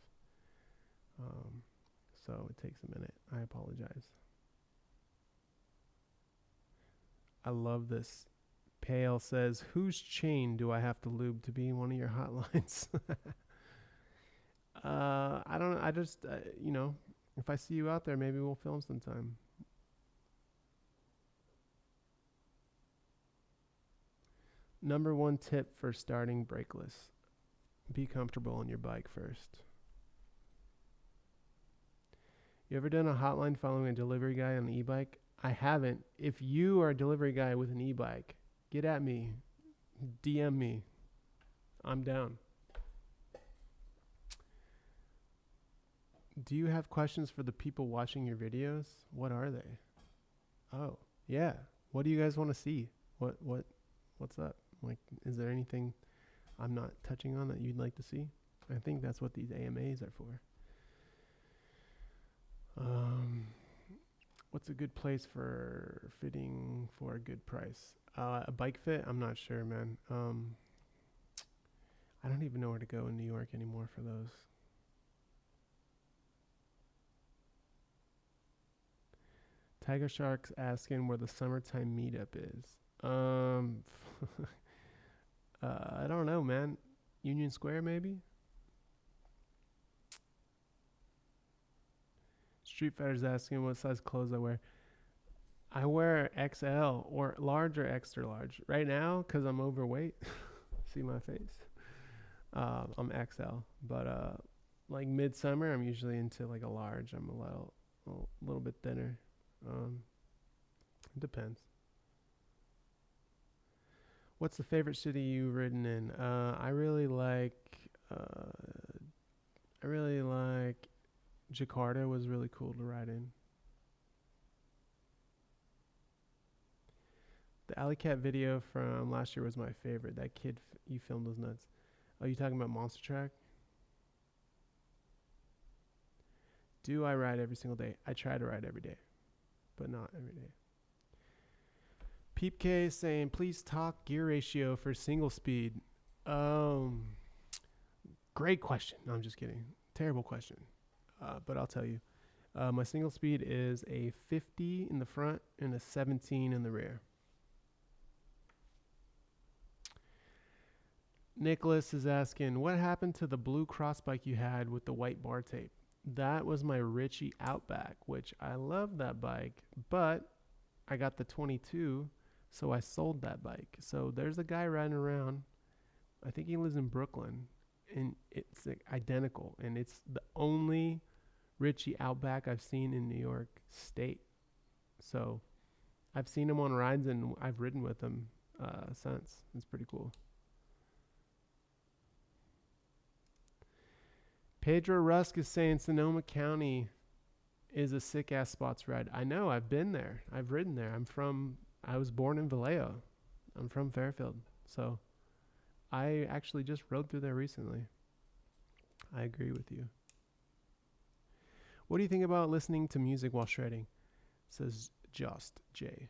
So it takes a minute. I apologize. I love this. Pale says, whose chain do I have to lube to be one of your hotlines? I don't know. I just, if I see you out there, maybe we'll film sometime. Number one tip for starting brakeless: be comfortable on your bike first. You ever done a hotline following a delivery guy on an e-bike? I haven't. If you are a delivery guy with an e-bike, get at me. DM me. I'm down. Do you have questions for the people watching your videos? What are they? Oh, yeah. What do you guys want to see? What's up? Like, is there anything I'm not touching on that you'd like to see? I think that's what these AMAs are for. What's a good place for fitting for a good price? A bike fit? I'm not sure, man. I don't even know where to go in New York anymore for those. Tiger Shark's asking where the summertime meetup is. I don't know, man. Union Square, maybe? Street Fighter's asking what size clothes I wear. I wear XL or large or extra large. Right now, because I'm overweight. See my face? I'm XL. But like midsummer, I'm usually into like a large. I'm a little bit thinner. It depends. What's the favorite city you've ridden in? I really like Jakarta. Was really cool to ride in. The Alley Cat video from last year was my favorite. That kid you filmed was nuts. Oh, you talking about Monster Track? Do I ride every single day? I try to ride every day, but not every day. Peep K saying, please talk gear ratio for single speed. Great question. No, I'm just kidding. Terrible question. But I'll tell you. My single speed is a 50 in the front and a 17 in the rear. Nicholas is asking, what happened to the blue cross bike you had with the white bar tape? That was my Ritchie Outback, which I love that bike, but I got the 22, so I sold that bike. So there's a guy riding around. I think he lives in Brooklyn, and it's like identical, and it's the only Ritchie Outback I've seen in New York State. So I've seen him on rides, and I've ridden with him since. It's pretty cool. Pedro Rusk is saying Sonoma County is a sick ass spots ride. I know, I've been there. I've ridden there. I was born in Vallejo. I'm from Fairfield. So I actually just rode through there recently. I agree with you. What do you think about listening to music while shredding? Says Just J.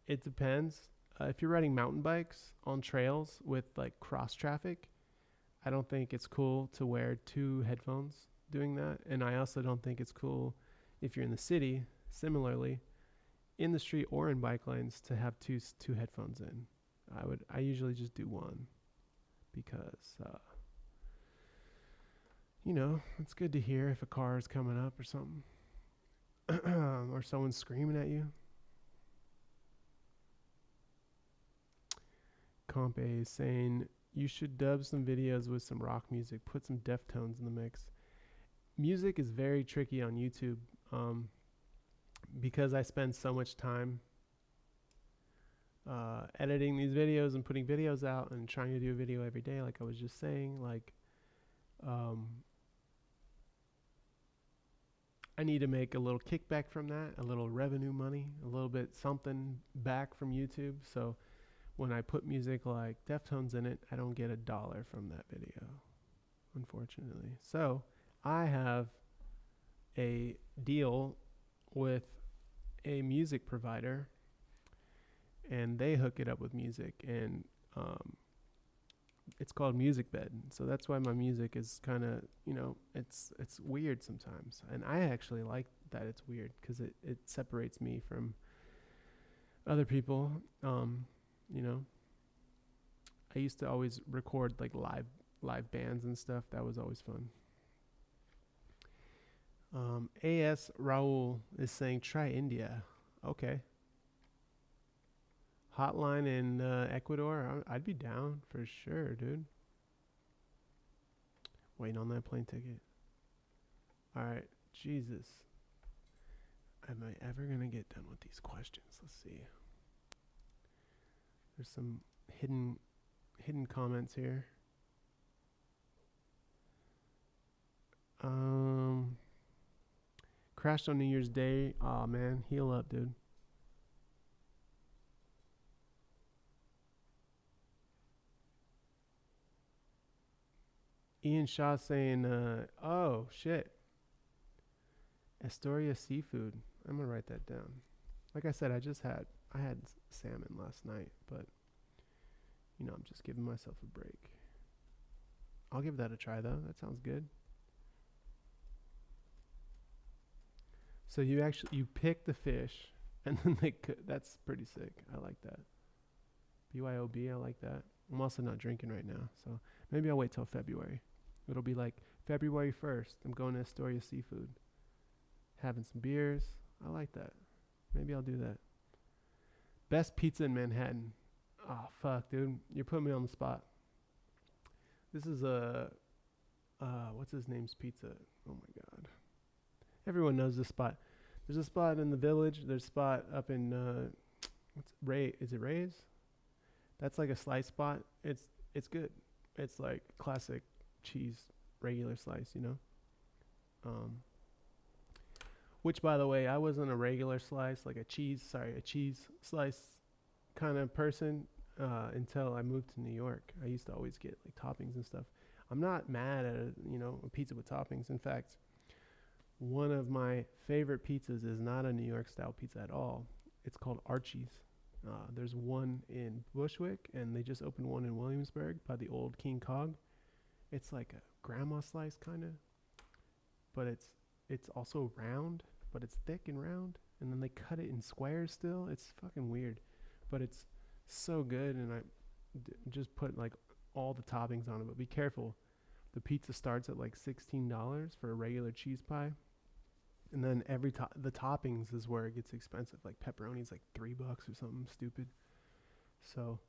It depends. If you're riding mountain bikes on trails with like cross traffic, I don't think it's cool to wear two headphones doing that. And I also don't think it's cool if you're in the city, similarly, in the street or in bike lanes, to have two headphones in. I usually just do one because, it's good to hear if a car is coming up or something. Or someone's screaming at you. Comp A is saying, you should dub some videos with some rock music. Put some Deftones in the mix. Music is very tricky on YouTube because I spend so much time editing these videos and putting videos out and trying to do a video every day, like I was just saying. Like, I need to make a little kickback from that, a little revenue money, a little bit something back from YouTube. So when I put music like Deftones in it, I don't get $1 from that video, unfortunately. So I have a deal with a music provider, and they hook it up with music, and it's called MusicBed. So that's why my music is kind of, it's weird sometimes. And I actually like that it's weird because it separates me from other people. I used to always record like live bands and stuff. That was always fun. AS Raul is saying try India. Okay. Hotline in Ecuador. I'd be down for sure, dude. Waiting on that plane ticket. All right, Jesus. Am I ever gonna get done with these questions? Let's see. There's some hidden comments here. Crashed on New Year's Day. Aw, man, heal up, dude. Ian Shaw saying, oh shit, Astoria seafood. I'm gonna write that down. Like I said, I had salmon last night, but you know, I'm just giving myself a break. I'll give that a try though. That sounds good. So you pick the fish, and then that's pretty sick. I like that. BYOB, I like that. I'm also not drinking right now, so maybe I'll wait till February. It'll be like February 1st. I'm going to Astoria Seafood, having some beers. I like that. Maybe I'll do that. Best pizza in Manhattan. Oh fuck, dude, you're putting me on the spot. This is what's his name's pizza? Oh my god. Everyone knows this spot. There's a spot in the Village. There's a spot up in Is it Ray's? That's like a slice spot. It's good. It's like classic cheese regular slice, you know. Which, by the way, I wasn't a regular slice, like a cheese slice kind of person until I moved to New York. I used to always get like toppings and stuff. I'm not mad at a pizza with toppings. In fact, one of my favorite pizzas is not a New York style pizza at all. It's called Archie's. There's one in Bushwick, and they just opened one in Williamsburg by the old King Cog. It's like a grandma slice kind of, but it's also round, but it's thick and round, and then they cut it in squares still. It's fucking weird, but it's so good, and I just put like all the toppings on it. But be careful, the pizza starts at like $16 for a regular cheese pie, and then the toppings is where it gets expensive. Like pepperoni's like $3 or something stupid. So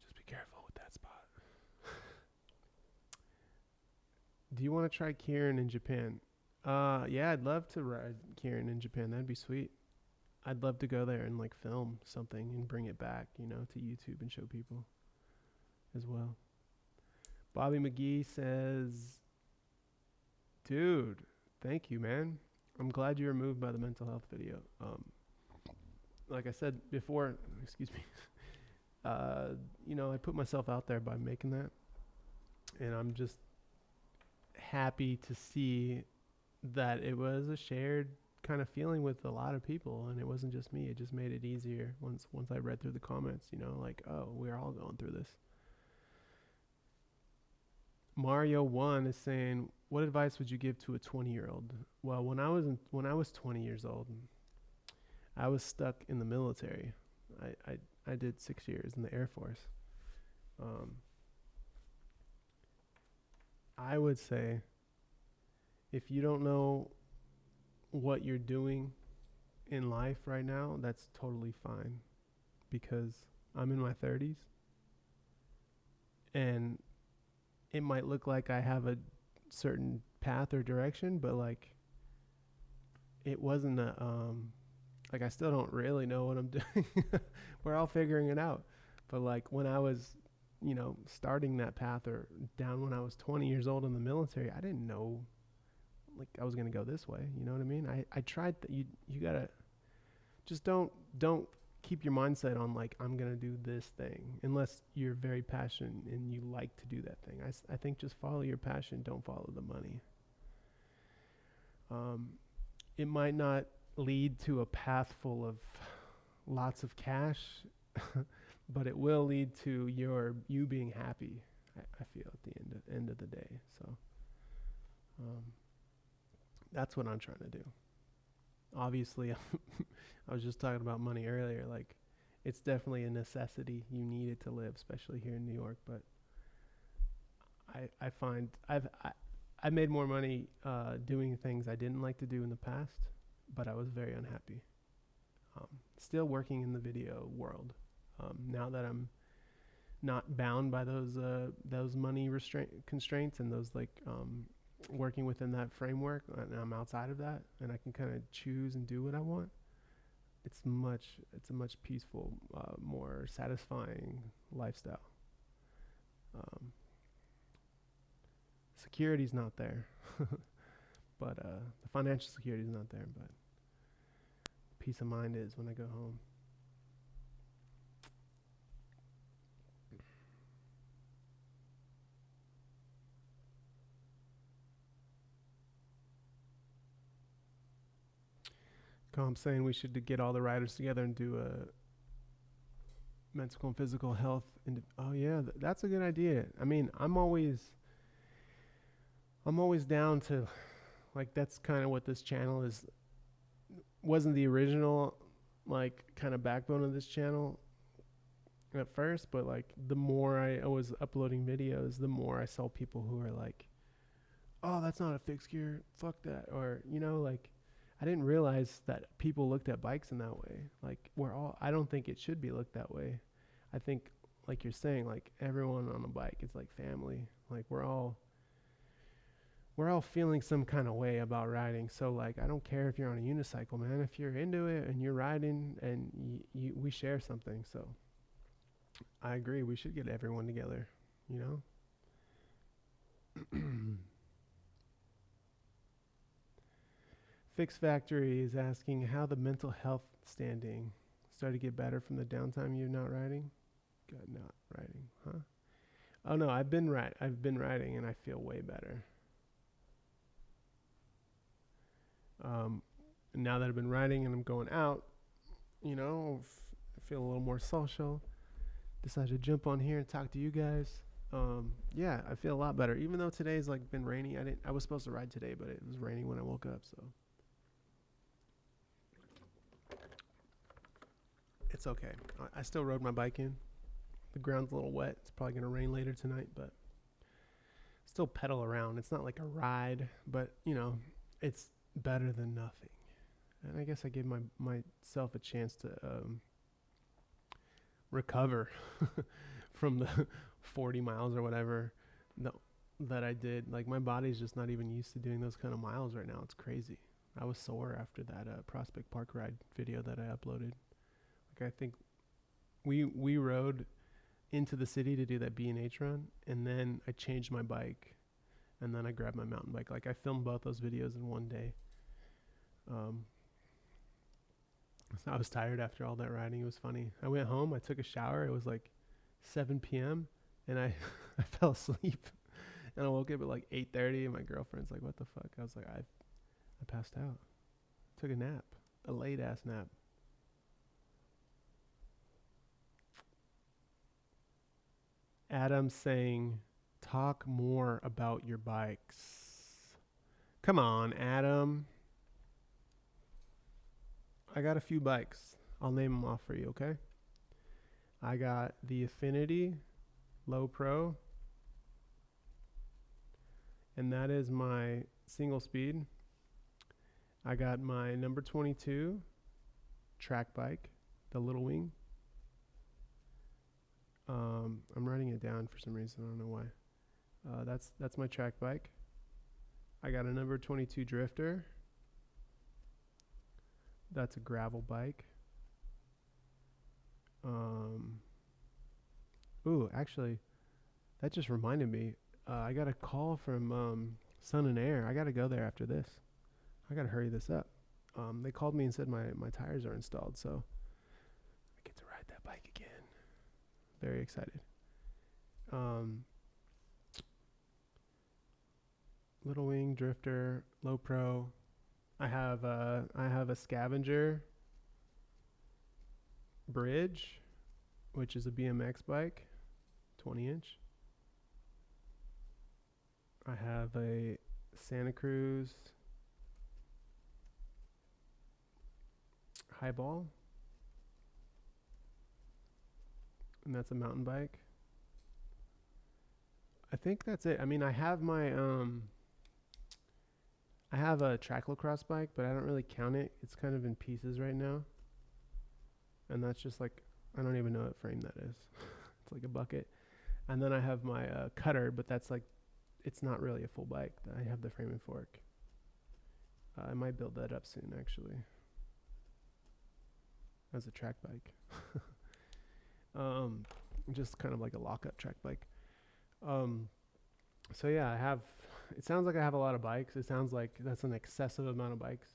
just be careful with that spot. Do you want to try Kirin in Japan? Yeah, I'd love to ride Kirin in Japan. That'd be sweet. I'd love to go there and like film something and bring it back, to YouTube and show people as well. Bobby McGee says, dude, thank you, man. I'm glad you were moved by the mental health video. Like I said before, excuse me, I put myself out there by making that, and I'm just happy to see that it was a shared kind of feeling with a lot of people, and it wasn't just me. It just made it easier once I read through the comments, like, oh, we're all going through this. Mario 1 is saying, what advice would you give to a 20-year-old? Well, when I was 20 years old, I was stuck in the military. I did 6 years in the Air Force. I would say, if you don't know what you're doing in life right now, that's totally fine, because I'm in my 30s, and it might look like I have a certain path or direction, but like it wasn't I still don't really know what I'm doing. We're all figuring it out. But like when I was, starting that path or down when I was 20 years old in the military, I didn't know like I was going to go this way. You know what I mean? I tried you gotta just don't keep your mindset on like, I'm going to do this thing, unless you're very passionate and you like to do that thing. I think just follow your passion. Don't follow the money. It might not lead to a path full of lots of cash, but it will lead to you being happy, I feel, at the end of the day. So that's what I'm trying to do. Obviously, I was just talking about money earlier. Like, it's definitely a necessity. You need it to live, especially here in New York. But I find I made more money doing things I didn't like to do in the past, but I was very unhappy. still working in the video world. Now that I'm not bound by those money constraints and those working within that framework, and I'm outside of that, and I can kind of choose and do what I want. It's a much peaceful, more satisfying lifestyle. Security's not there, but the financial security is not there. But peace of mind is when I go home. I'm saying we should get all the riders together and do a mental and physical health. Oh yeah, that's a good idea. I mean, I'm always down to, like, that's kind of what this channel is. Wasn't the original kind of backbone of this channel at first, but the more I was uploading videos, the more I saw people who are like, oh, that's not a fixed gear, fuck that, or I didn't realize that people looked at bikes in that way. I don't think it should be looked that way. I think, like you're saying, everyone on a bike is like family. We're all feeling some kind of way about riding. So I don't care if you're on a unicycle, man. If you're into it and you're riding and we share something. So I agree. We should get everyone together, Fix Factory is asking how the mental health standing started to get better from the downtime you're not riding. God, not riding, huh? Oh no, I've been riding and I feel way better. Now that I've been riding and I'm going out, I feel a little more social. Decided to jump on here and talk to you guys. Yeah, I feel a lot better. Even though today's been rainy. I was supposed to ride today, but it was raining when I woke up, so it's okay. I still rode my bike in. The ground's a little wet. It's probably going to rain later tonight, but still pedal around. It's not like a ride, but, it's better than nothing. And I guess I gave myself a chance to recover from the 40 miles or whatever that I did. My body's just not even used to doing those kind of miles right now. It's crazy. I was sore after that Prospect Park ride video that I uploaded. I think we rode into the city to do that B&H run, and then I changed my bike, and then I grabbed my mountain bike. I filmed both those videos in one day. So I was tired after all that riding. It was funny. I went home, I took a shower. It was 7 p.m. and I fell asleep, and I woke up at 8:30, and my girlfriend's like, what the fuck? I was like, I passed out. Took a nap, a late ass nap. Adam saying, talk more about your bikes. Come on, Adam. I got a few bikes. I'll name them off for you, okay? I got the Affinity Low Pro, and that is my single speed. I got my number 22 track bike, the Little Wing. I'm writing it down for some reason. I don't know why. That's my track bike. I got a number 22 Drifter. That's a gravel bike. Ooh, actually, that just reminded me. I got a call from Sun and Air. I got to go there after this. I got to hurry this up. They called me and said my tires are installed, so I get to ride that bike again. Very excited. Little Wing, Drifter, Low Pro. I have a Scavenger Bridge, which is a BMX bike, 20-inch. I have a Santa Cruz Highball, and that's a mountain bike. I think that's it. I mean, I have my I have a track lacrosse bike, but I don't really count it. It's kind of in pieces right now. and that's just like, I don't even know what frame that is. It's like a bucket. And then I have my cutter, but that's like, it's not really a full bike. I have the frame and fork. I might build that up soon, actually, as a track bike. Just kind of like a lockup track bike. So yeah, it sounds like I have a lot of bikes. It sounds like that's an excessive amount of bikes.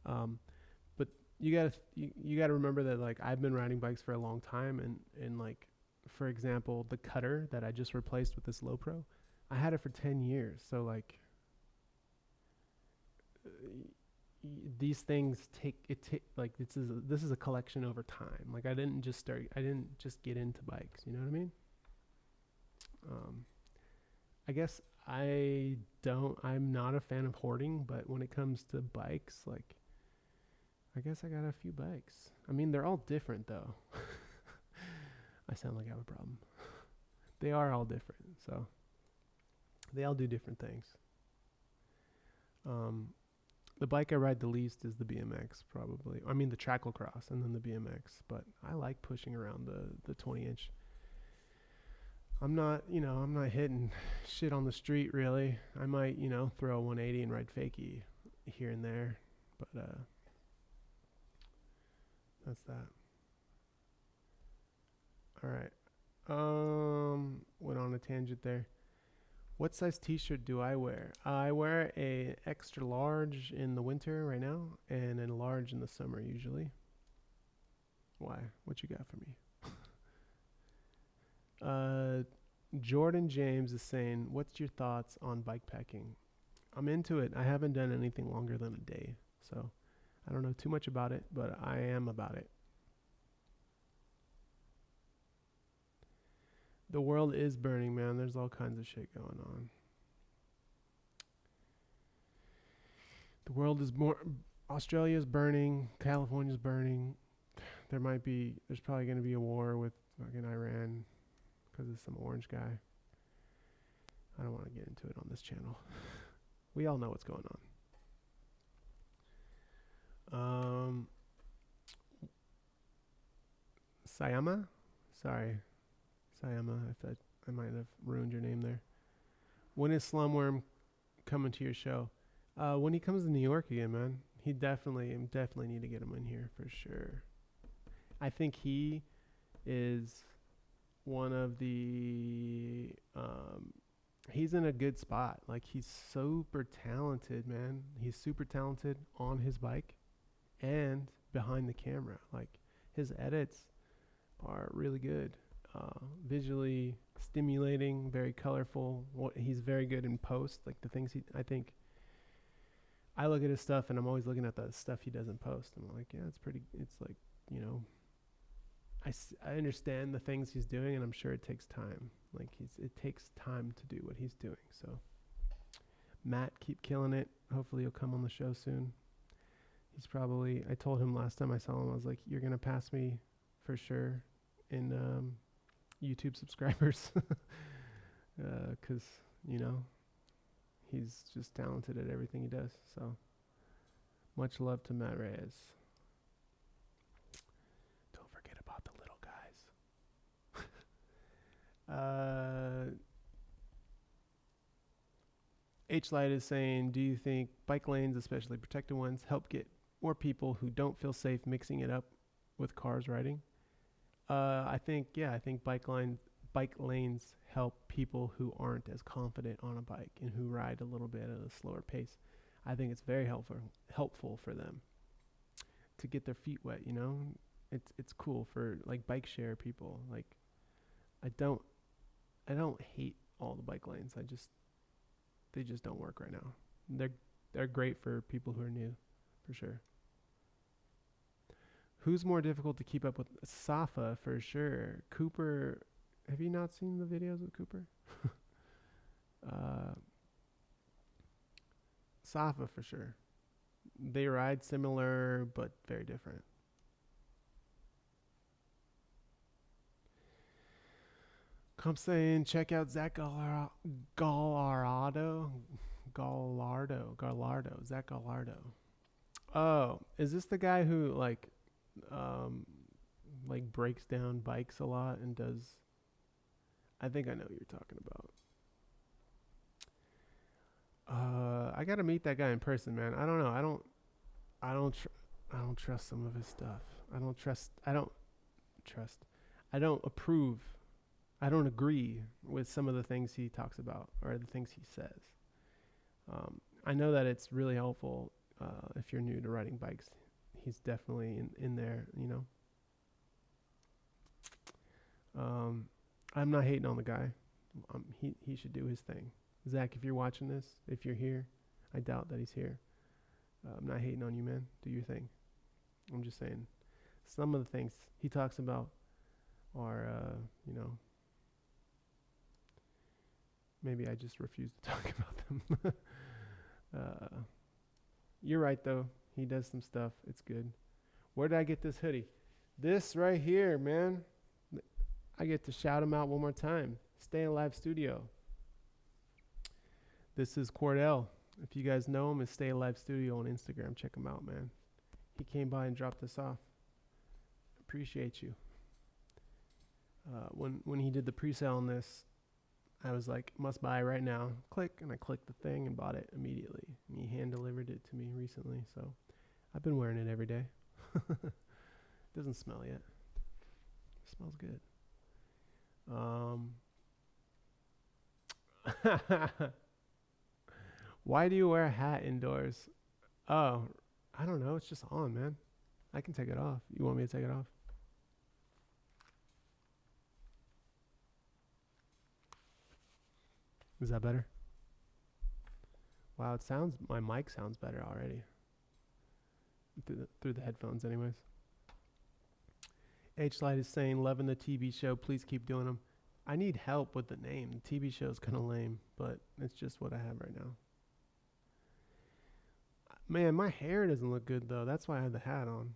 But you gotta remember that, like, I've been riding bikes for a long time, and like, for example, the cutter that I just replaced with this Low Pro, I had it for 10 years. So like, these things like, this is a collection over time. Like, I didn't just get into bikes, you know what I mean? I guess I'm not a fan of hoarding, but when it comes to bikes, like, I guess I got a few bikes. I mean, they're all different though. I sound like I have a problem. They are all different, so they all do different things. The bike I ride the least is the BMX, probably. I mean, the Tracklecross and then the BMX, but I like pushing around the 20-inch. I'm not hitting shit on the street, really. I might, throw a 180 and ride fakie here and there, but that's that. All right. Went on a tangent there. What size t-shirt do I wear? I wear a extra large in the winter right now, and a large in the summer usually. Why? What you got for me? Jordan James is saying, what's your thoughts on bike packing? I'm into it. I haven't done anything longer than a day, so I don't know too much about it, but I am about it. The world is burning, man. There's all kinds of shit going on. The world is Australia's burning. California's burning. There's probably going to be a war with fucking Iran because of some orange guy. I don't want to get into it on this channel. We all know what's going on. Sayama? Sorry. Sayama, I might have ruined your name there. When is Slumworm coming to your show? When he comes to New York again, man. He definitely need to get him in here for sure. I think he is one of the he's in a good spot. Like, he's super talented, man. He's super talented on his bike and behind the camera. Like, his edits are really good. Visually stimulating, very colorful. He's very good in post. Like, the things I look at his stuff and I'm always looking at the stuff he doesn't post. I'm like, yeah, it's like, I understand the things he's doing, and I'm sure it takes time. Like, it takes time to do what he's doing. So, Matt, keep killing it. Hopefully he'll come on the show soon. I told him last time I saw him, I was like, you're going to pass me for sure in YouTube subscribers. Because, he's just talented at everything he does. So, much love to Matt Reyes. Don't forget about the little guys. H-Light is saying, do you think bike lanes, especially protected ones, help get more people who don't feel safe mixing it up with cars riding? I think bike lanes help people who aren't as confident on a bike and who ride a little bit at a slower pace. I think it's very helpful for them to get their feet wet, It's cool for, like, bike share people. Like, I don't hate all the bike lanes. They just don't work right now. They're great for people who are new, for sure. Who's more difficult to keep up with? Safa, for sure. Cooper, have you not seen the videos with Cooper? Safa, for sure. They ride similar, but very different. Come saying, check out Zach Gallardo. Zach Gallardo. Oh, is this the guy who, like, like breaks down bikes a lot and does. I think I know what you're talking about. I gotta meet that guy in person, man. I don't know. I don't. I don't trust some of his stuff. I don't trust. I don't trust. I don't approve. I don't agree with some of the things he talks about or the things he says. I know that it's really helpful if you're new to riding bikes. He's definitely in there, you know. I'm not hating on the guy. He should do his thing. Zach, if you're watching this, if you're here, I doubt that he's here. I'm not hating on you, man. Do your thing. I'm just saying some of the things he talks about are, you know, maybe I just refuse to talk about them. You're right, though. He does some stuff. It's good. Where did I get this hoodie? This right here, man. I get to shout him out one more time. Stay Alive Studio. This is Cordell. If you guys know him, it's Stay Alive Studio on Instagram. Check him out, man. He came by and dropped this off. Appreciate you. When he did the pre-sale on this, I was like, must buy right now. Click, and I clicked the thing and bought it immediately. And he hand-delivered it to me recently, so I've been wearing it every day. Doesn't smell yet. Smells good. Why do you wear a hat indoors? Oh, I don't know. It's just on, man. I can take it off. You want me to take it off? Is that better? Wow, my mic sounds better already. Through the headphones anyways. H-Light is saying, loving the TV show. Please keep doing them. I need help with the name. The TV show is kind of lame, but it's just what I have right now. Man, my hair doesn't look good, though. That's why I have the hat on.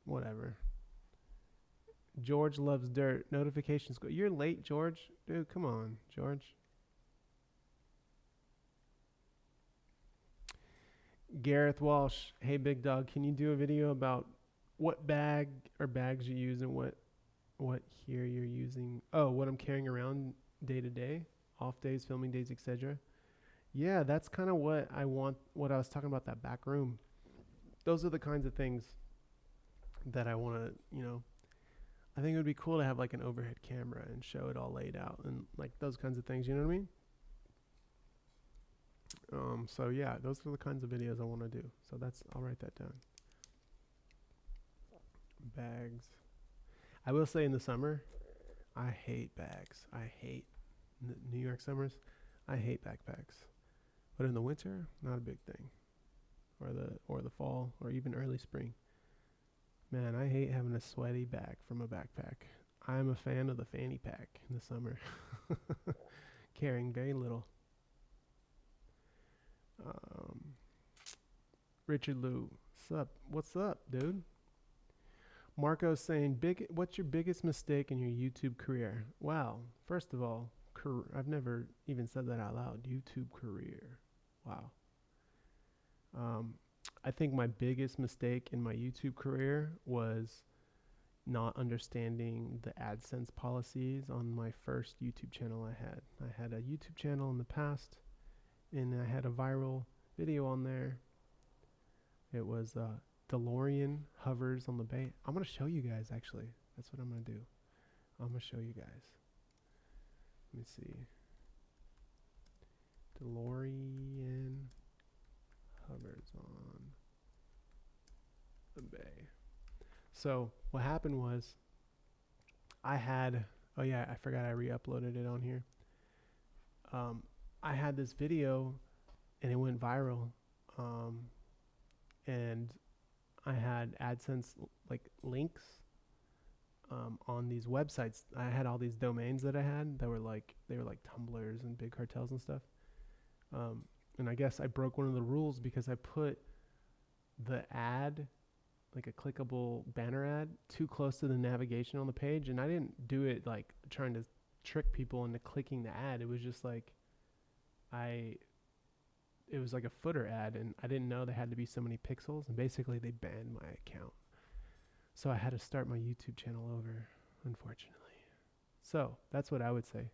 Whatever. George loves dirt. Notifications go. You're late, George. Dude, come on, George. Gareth Walsh. Hey, big dog. Can you do a video about what bag or bags you use and what here you're using? Oh, what I'm carrying around day to day, off days, filming days, etc. Yeah, that's kind of what I want. What I was talking about, that back room. Those are the kinds of things that I want to, you know. I think it would be cool to have like an overhead camera and show it all laid out and like those kinds of things. You know what I mean? So yeah, those are the kinds of videos I want to do. So I'll write that down. Bags. I will say in the summer, I hate bags. I hate New York summers. I hate backpacks. But in the winter, not a big thing. Or the fall, or even early spring. Man, I hate having a sweaty back from a backpack. I am a fan of the fanny pack in the summer. Carrying very little. Richard Lou, what's up, dude? Marco's saying, what's your biggest mistake in your YouTube career? Wow, first of all, I've never even said that out loud. YouTube career. Wow. I think my biggest mistake in my YouTube career was not understanding the AdSense policies on my first YouTube channel I had. I had a YouTube channel in the past, and I had a viral video on there. It was DeLorean hovers on the bay. I'm going to show you guys, actually. That's what I'm going to do. I'm going to show you guys. Let me see. DeLorean hovers on the bay. So what happened was I forgot I re-uploaded it on here. I had this video and it went viral. And I had AdSense like links on these websites. I had all these domains that I had that were like Tumblrs and big cartels and stuff. And I guess I broke one of the rules because I put the ad, like a clickable banner ad, too close to the navigation on the page, and I didn't do it like trying to trick people into clicking the ad. It was just like it was like a footer ad, and I didn't know they had to be so many pixels, and basically they banned my account. So I had to start my YouTube channel over, unfortunately. So that's what I would say.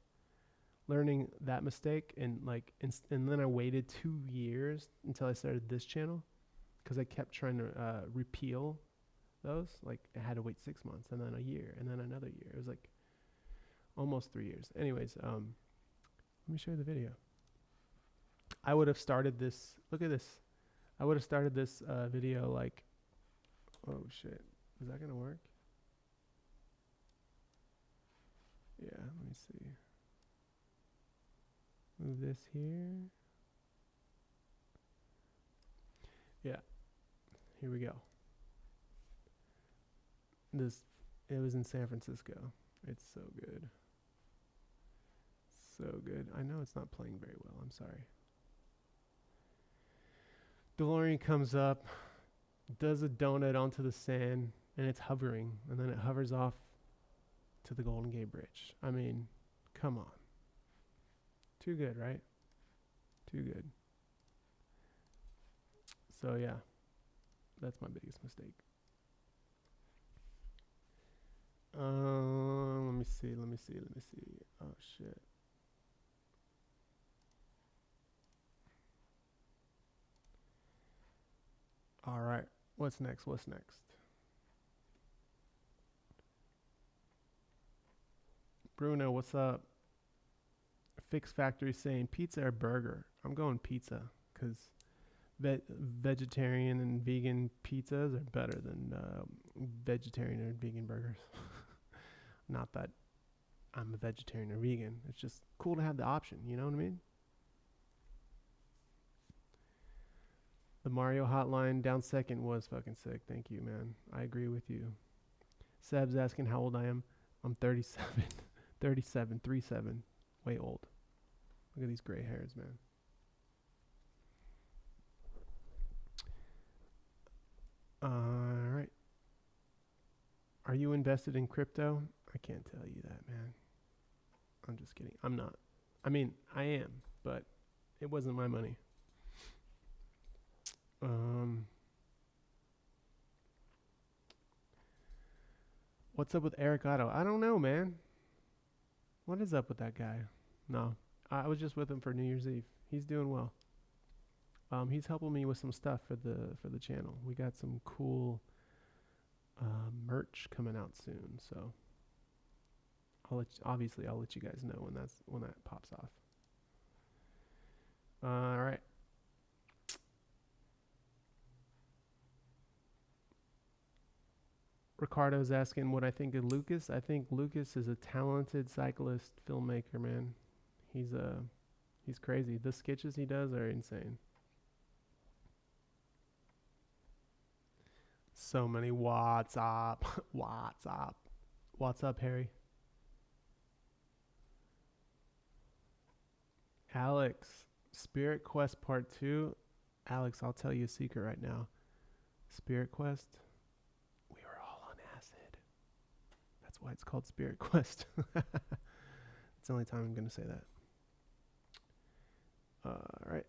Learning that mistake, and like, and then I waited 2 years until I started this channel, because I kept trying to repeal those. Like, I had to wait 6 months, and then a year, and then another year. It was like almost 3 years. Anyways, let me show you the video. I would have started this. Look at this. I would have started this video like, oh shit, is that gonna work? Yeah, let me see. Move this here. Yeah, here we go. It was in San Francisco. It's so good. So good. I know it's not playing very well. I'm sorry. DeLorean comes up, does a donut onto the sand, and it's hovering, and then it hovers off to the Golden Gate Bridge. I mean, come on. Too good, right? Too good. So yeah, that's my biggest mistake. Let me see. Oh shit. All right. What's next? Bruno, what's up? Fix Factory saying pizza or burger. I'm going pizza, because vegetarian and vegan pizzas are better than vegetarian or vegan burgers. Not that I'm a vegetarian or vegan. It's just cool to have the option. You know what I mean? The Mario Hotline down second was fucking sick. Thank you, man. I agree with you. Seb's asking how old I am. I'm 37. 37. Way old. Look at these gray hairs, man. All right. Are you invested in crypto? I can't tell you that, man. I'm just kidding. I'm not. I mean, I am, but it wasn't my money. What's up with Eric Otto? I don't know, man. What is up with that guy? No, I was just with him for New Year's Eve. He's doing well. He's helping me with some stuff for the channel. We got some cool merch coming out soon, so I'll let you guys know when that pops off. All right. Ricardo's asking what I think of Lucas. I think Lucas is a talented cyclist filmmaker, man. He's crazy. The sketches he does are insane. So many what's up, Harry? Alex, Spirit Quest Part 2. Alex, I'll tell you a secret right now. Spirit Quest, we were all on acid. That's why it's called Spirit Quest. It's the only time I'm going to say that. All right.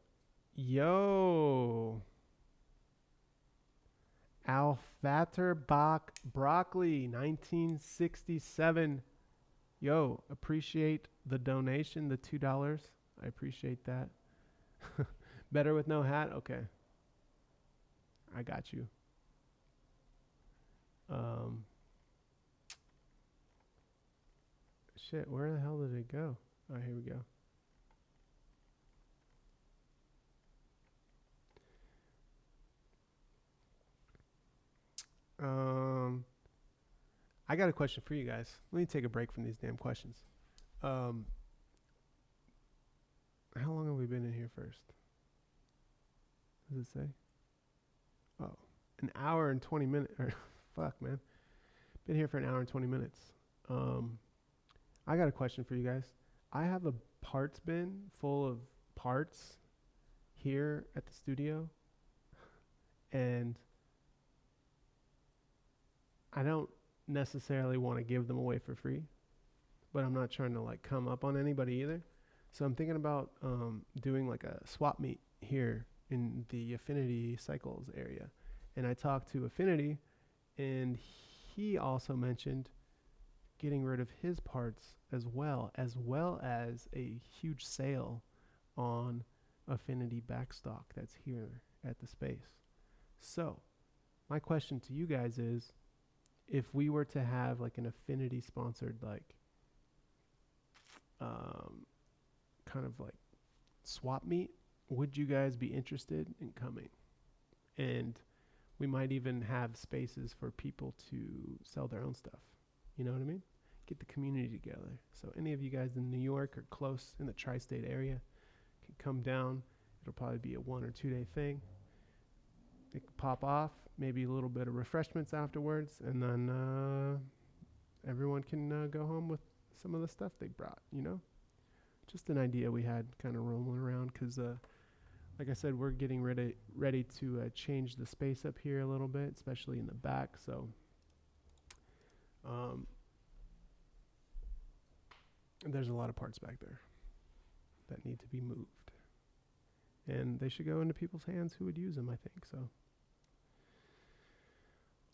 Yo. Alfaterbach Broccoli, 1967. Yo, appreciate the donation, the $2. I appreciate that. Better with no hat? Okay. I got you. Shit, where the hell did it go? Oh, here we go. I got a question for you guys. Let me take a break from these damn questions. How long have we been in here first? What does it say? Oh, an hour and 20 minutes. Fuck, man. Been here for an hour and 20 minutes. I got a question for you guys. I have a parts bin full of parts here at the studio, and I don't necessarily want to give them away for free, but I'm not trying to like come up on anybody either. So I'm thinking about doing like a swap meet here in the Affinity Cycles area. And I talked to Affinity, and he also mentioned getting rid of his parts as well as a huge sale on Affinity backstock that's here at the space. So, my question to you guys is, if we were to have like an Affinity sponsored like kind of like swap meet, would you guys be interested in coming? And we might even have spaces for people to sell their own stuff. You know what I mean? Get the community together. So any of you guys in New York or close in the tri-state area can come down. It'll probably be a 1 or 2 day thing. They can pop off, maybe a little bit of refreshments afterwards, and then everyone can go home with some of the stuff they brought, you know? Just an idea we had kind of rolling around because, like I said, we're getting ready to change the space up here a little bit, especially in the back. So there's a lot of parts back there that need to be moved. And they should go into people's hands who would use them, I think. So,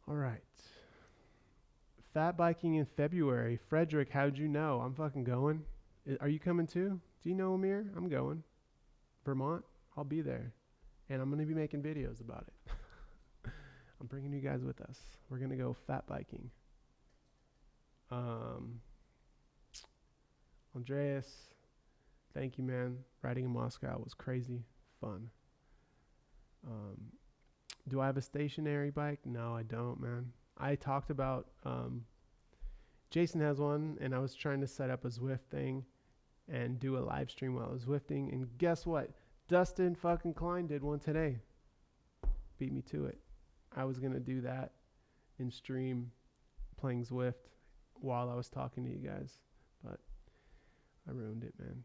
all right. Fat biking in February. Frederick, how'd you know? I'm fucking going. Are you coming too? Do you know Amir? I'm going. Vermont? I'll be there. And I'm going to be making videos about it. I'm bringing you guys with us. We're going to go fat biking. Andreas, thank you, man. Riding in Moscow was crazy fun. Do I have a stationary bike? No, I don't, man. I talked about, Jason has one, and I was trying to set up a Zwift thing and do a live stream while I was Zwifting. And guess what? Dustin fucking Klein did one today. Beat me to it. I was going to do that in stream playing Zwift while I was talking to you guys, but I ruined it, man.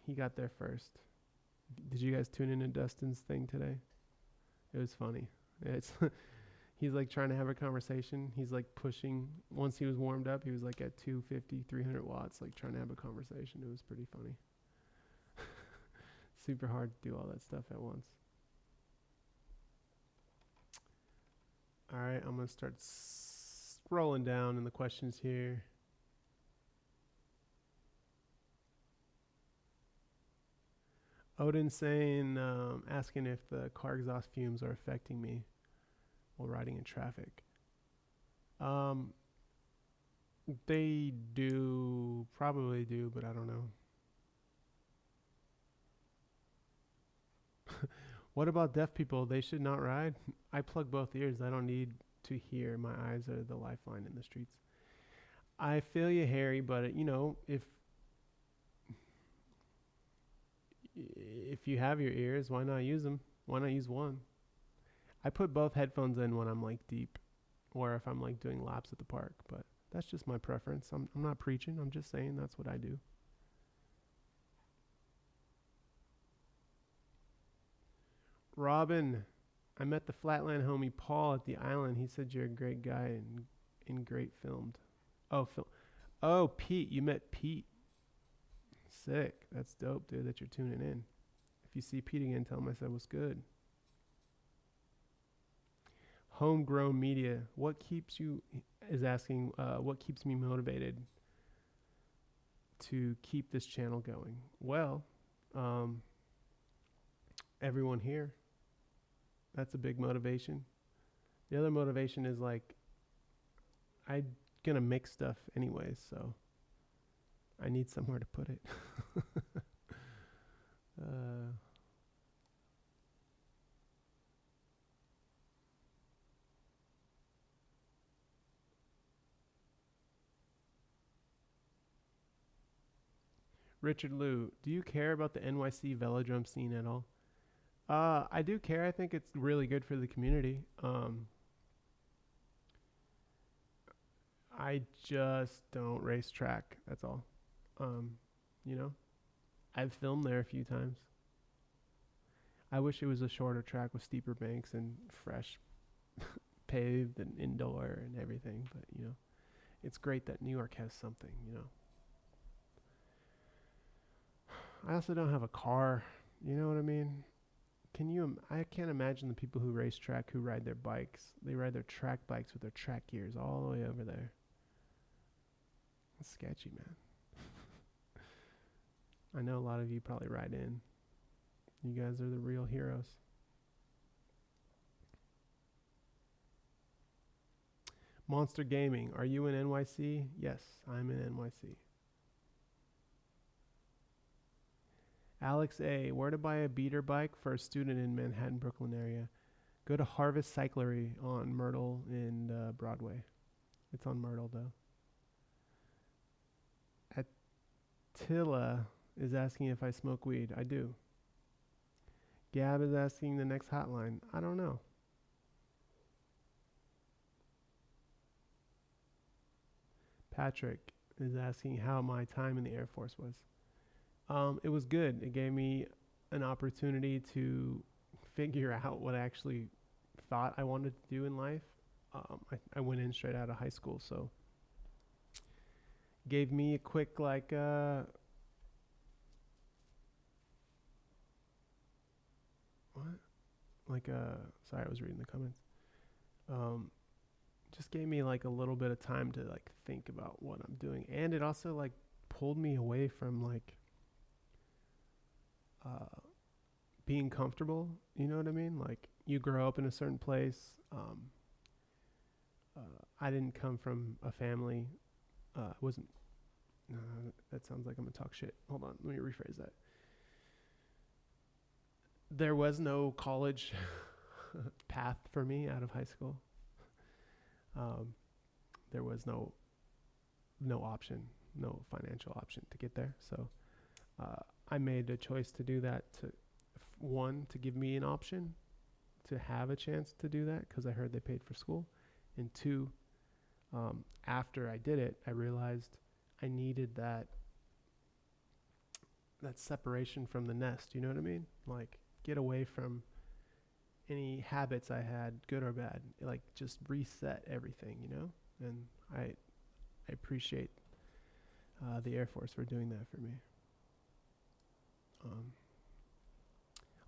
He got there first. Did you guys tune into Dustin's thing today? It was funny. It's he's like trying to have a conversation. He's like pushing. Once he was warmed up, he was like at 250, 300 watts, like trying to have a conversation. It was pretty funny. Super hard to do all that stuff at once. All right, I'm going to start scrolling down in the questions here. Odin saying, asking if the car exhaust fumes are affecting me while riding in traffic. They do, probably do, but I don't know. What about deaf people? They should not ride? I plug both ears. I don't need to hear. My eyes are the lifeline in the streets. I feel you, Harry, but you know, if you have your ears, why not use them? Why not use one? I put both headphones in when I'm like deep or if I'm like doing laps at the park, but that's just my preference. I'm not preaching. I'm just saying that's what I do. Robin, I met the Flatland homie Paul at the island. He said you're a great guy and great filmed. Oh, Pete, you met Pete. Sick. That's dope, dude, that you're tuning in. If you see Pete again, tell him I said what's good. Homegrown media. What keeps you, is asking, what keeps me motivated to keep this channel going? Well, everyone here. That's a big motivation. The other motivation is like, I'm going to make stuff anyways, so I need somewhere to put it. Richard Liu, do you care about the NYC velodrome scene at all? I do care. I think it's really good for the community. I just don't race track. That's all. You know, I've filmed there a few times. I wish it was a shorter track with steeper banks and fresh paved and indoor and everything. But, you know, it's great that New York has something, you know. I also don't have a car. You know what I mean? I can't imagine the people who race track who ride their bikes. They ride their track bikes with their track gears all the way over there. That's sketchy, man. I know a lot of you probably ride in. You guys are the real heroes. Monster Gaming, are you in NYC? Yes, I'm in NYC. Alex A, where to buy a beater bike for a student in Manhattan, Brooklyn area? Go to Harvest Cyclery on Myrtle and Broadway. It's on Myrtle though. Attila is asking if I smoke weed. I do. Gab is asking the next hotline. I don't know. Patrick is asking how my time in the Air Force was. It was good. It gave me an opportunity to figure out what I actually thought I wanted to do in life. I went in straight out of high school, so gave me a quick what? Sorry, I was reading the comments. Just gave me like a little bit of time to like think about what I'm doing, and it also like pulled me away from like being comfortable. You know what I mean? Like you grow up in a certain place. I didn't come from a family. Wasn't. That sounds like I'm gonna talk shit. Hold on, let me rephrase that. There was no college path for me out of high school. There was no option, no financial option to get there. So I made a choice to do that to give me an option to have a chance to do that because I heard they paid for school. And two, after I did it, I realized I needed that separation from the nest. You know what I mean? Like get away from any habits I had, good or bad, like just reset everything, you know? And I appreciate the Air Force for doing that for me.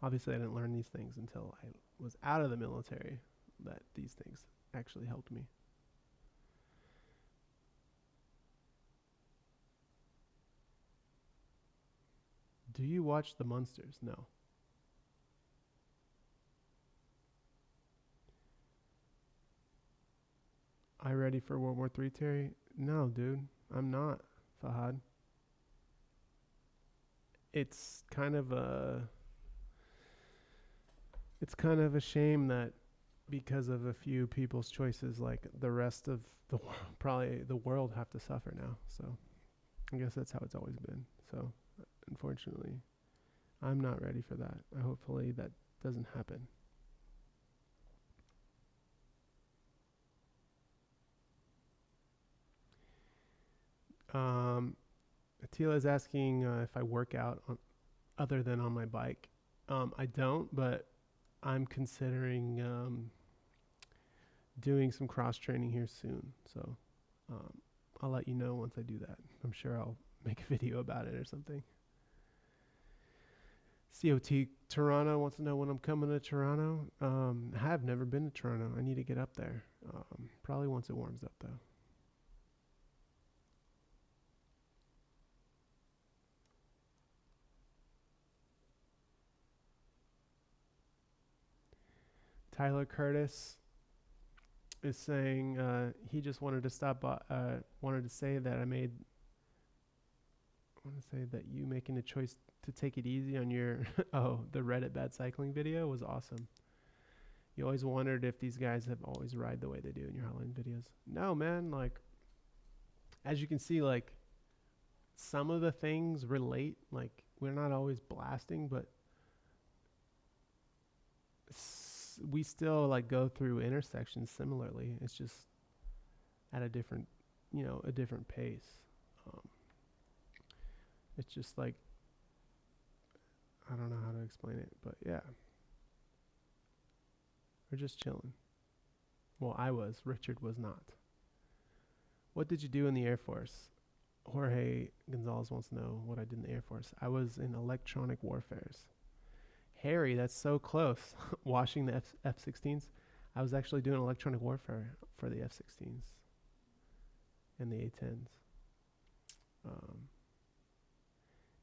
Obviously I didn't learn these things until I was out of the military, that these things actually helped me. Do you watch The Munsters? No. I ready for World War III, Terry? No, dude. I'm not, Fahad. It's kind of a shame that because of a few people's choices, like the rest of the world, probably the world have to suffer now. So I guess that's how it's always been. So unfortunately, I'm not ready for that. Hopefully that doesn't happen. Attila is asking if I work out other than on my bike. I don't, but I'm considering doing some cross training here soon. So I'll let you know once I do that. I'm sure I'll make a video about it or something. COT Toronto wants to know when I'm coming to Toronto. I have never been to Toronto. I need to get up there. Probably once it warms up though. Tyler Curtis is saying he just wanted to wanted to say that you making a choice to take it easy on your the Reddit bad cycling video was awesome. You always wondered if these guys have always ride the way they do in your Heartland videos. No, man, like as you can see, like some of the things relate. Like we're not always blasting, but we still like go through intersections similarly. It's just at a different pace. It's just like, I don't know how to explain it, but yeah. We're just chilling. Well, I was. Richard was not. What did you do in the Air Force? Jorge Gonzalez wants to know what I did in the Air Force. I was in electronic warfares. Harry, that's so close. Washing the F-16s. I was actually doing electronic warfare for the F-16s and the A-10s.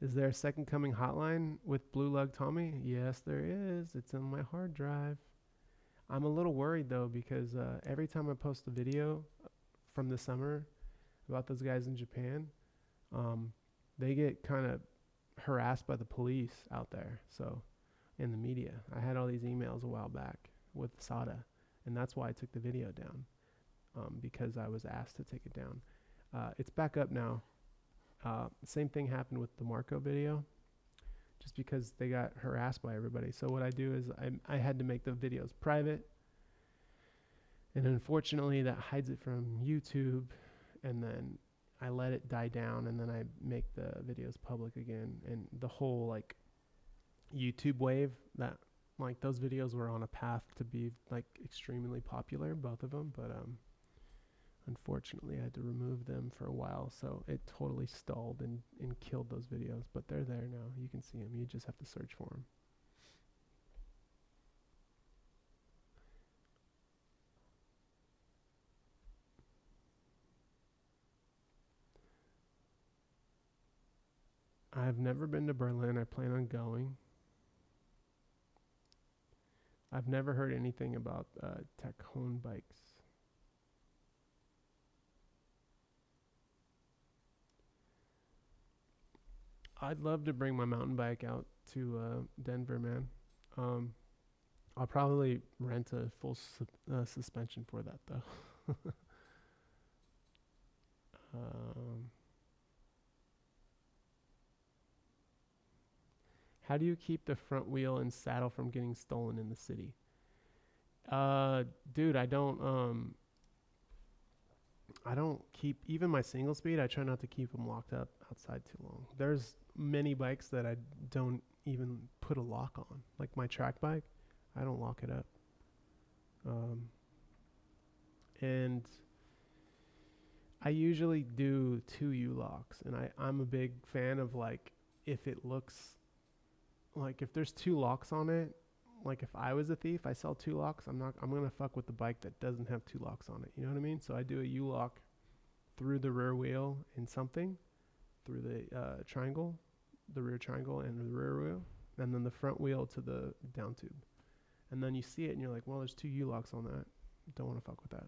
Is there a Second Coming hotline with Blue Lug Tommy? Yes, there is. It's in my hard drive. I'm a little worried though because every time I post a video from the summer about those guys in Japan, they get kind of harassed by the police out there. So in the media, I had all these emails a while back with SADA, and that's why I took the video down, because I was asked to take it down. It's back up now. Same thing happened with the Marco video, just because they got harassed by everybody. So what I do is I had to make the videos private, and unfortunately that hides it from YouTube, and then I let it die down, and then I make the videos public again. And the whole like YouTube wave, that like those videos were on a path to be like extremely popular, both of them, but unfortunately I had to remove them for a while, so it totally stalled and killed those videos. But they're there now. You can see them. You just have to search for them. I've never been to Berlin. I plan on going. I've never heard anything about Tacon bikes. I'd love to bring my mountain bike out to Denver, man. I'll probably rent a full suspension for that, though. How do you keep the front wheel and saddle from getting stolen in the city? Dude, I don't keep, even my single speed, I try not to keep them locked up outside too long. There's many bikes that I don't even put a lock on. Like my track bike, I don't lock it up. And I usually do 2 U-locks, and I'm a big fan of, like, if it looks like, if there's 2 locks on it, like if I was a thief, I sell 2 locks, I'm gonna fuck with the bike that doesn't have 2 locks on it. You know what I mean? So I do a U-lock through the rear wheel and something, through the triangle, the rear triangle and the rear wheel, and then the front wheel to the down tube. And then you see it and you're like, well, there's 2 U-locks on that. Don't want to fuck with that.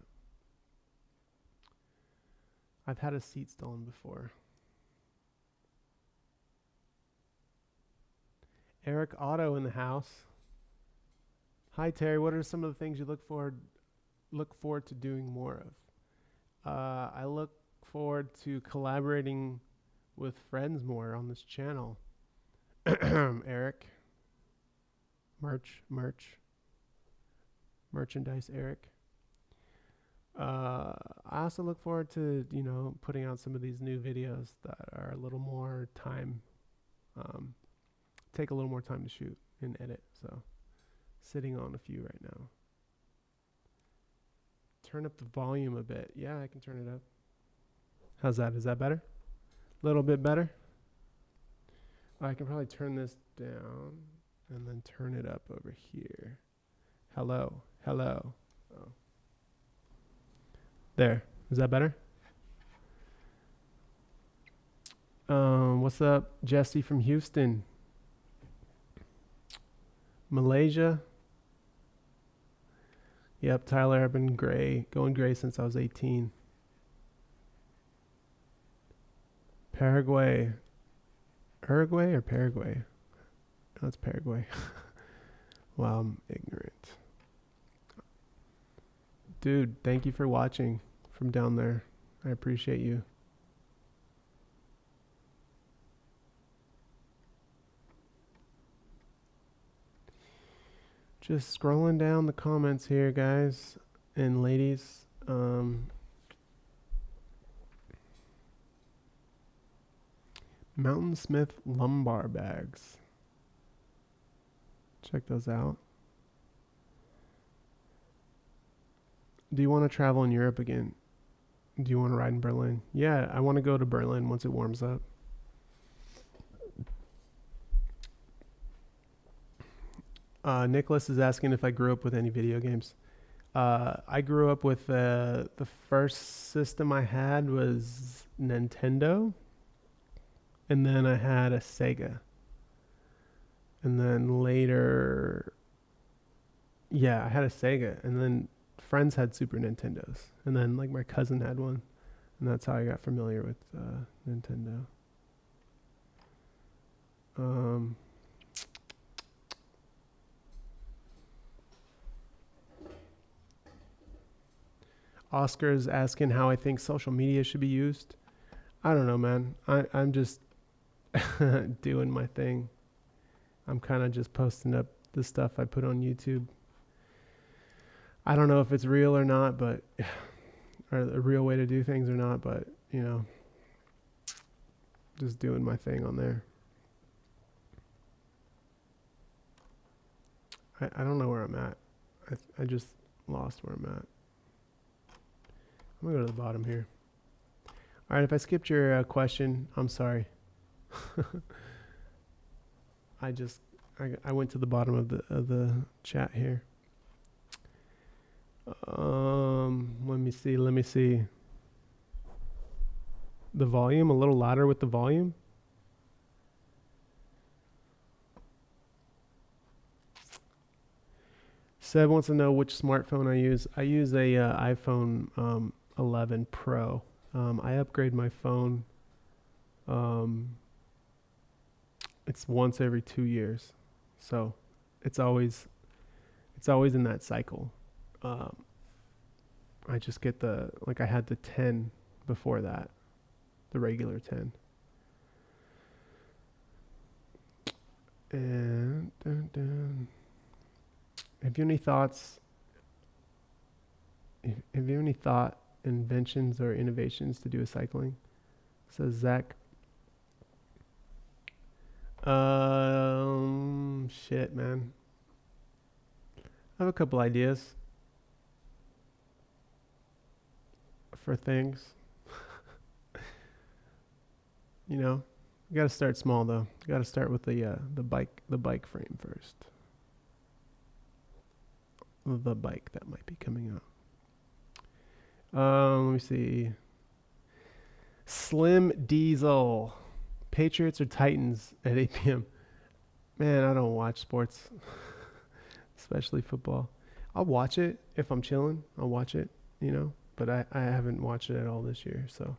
I've had a seat stolen before. Eric Otto in the house. Hi Terry, what are some of the things you look forward to doing more of? I look forward to collaborating with friends more on this channel. Eric. Merchandise Eric. I also look forward to, putting out some of these new videos that are a little more time, take a little more time to shoot and edit. So sitting on a few right now. Turn up the volume a bit. Yeah, I can turn it up. How's that? Is that better? A little bit better? I can probably turn this down and then turn it up over here. Hello. Oh. There. Is that better? What's up, Jesse from Houston? Malaysia. Yep, Tyler, I've been going gray since I was 18. Paraguay. Uruguay or Paraguay? No, it's Paraguay. Wow, I'm ignorant. Dude, thank you for watching from down there. I appreciate you. Just scrolling down the comments here, guys and ladies. Mountain Smith lumbar bags. Check those out. Do you want to travel in Europe again? Do you want to ride in Berlin? Yeah, I want to go to Berlin once it warms up. Nicholas is asking if I grew up with any video games. I grew up with the first system I had was Nintendo, and then I had a Sega, and then later, yeah, I had a Sega, and then friends had Super Nintendos, and then like my cousin had one, and that's how I got familiar with Nintendo. Oscar is asking how I think social media should be used. I don't know, man. I'm just doing my thing. I'm kind of just posting up the stuff I put on YouTube. I don't know if it's real or not, but or the real way to do things or not, but you know, just doing my thing on there. I don't know where I'm at. I just lost where I'm at. I'm gonna go to the bottom here. All right, if I skipped your question, I'm sorry. I went to the bottom of the chat here. Let me see. The volume, a little louder with the volume. Seb wants to know which smartphone I use. I use a iPhone 11 Pro. I upgrade my phone. It's once every 2 years, so it's always in that cycle. I just get I had the 10 before that, the regular 10. And have you any thoughts? Have you any thought, inventions or innovations to do with cycling? Says Zach. Shit, man. I have a couple ideas for things. You know, you got to start small though. You got to start with the bike frame first. The bike that might be coming out. Let me see. Slim Diesel. Patriots or Titans at 8 p.m. Man, I don't watch sports, especially football. I'll watch it if I'm chilling. I'll watch it, you know, but I haven't watched it at all this year. So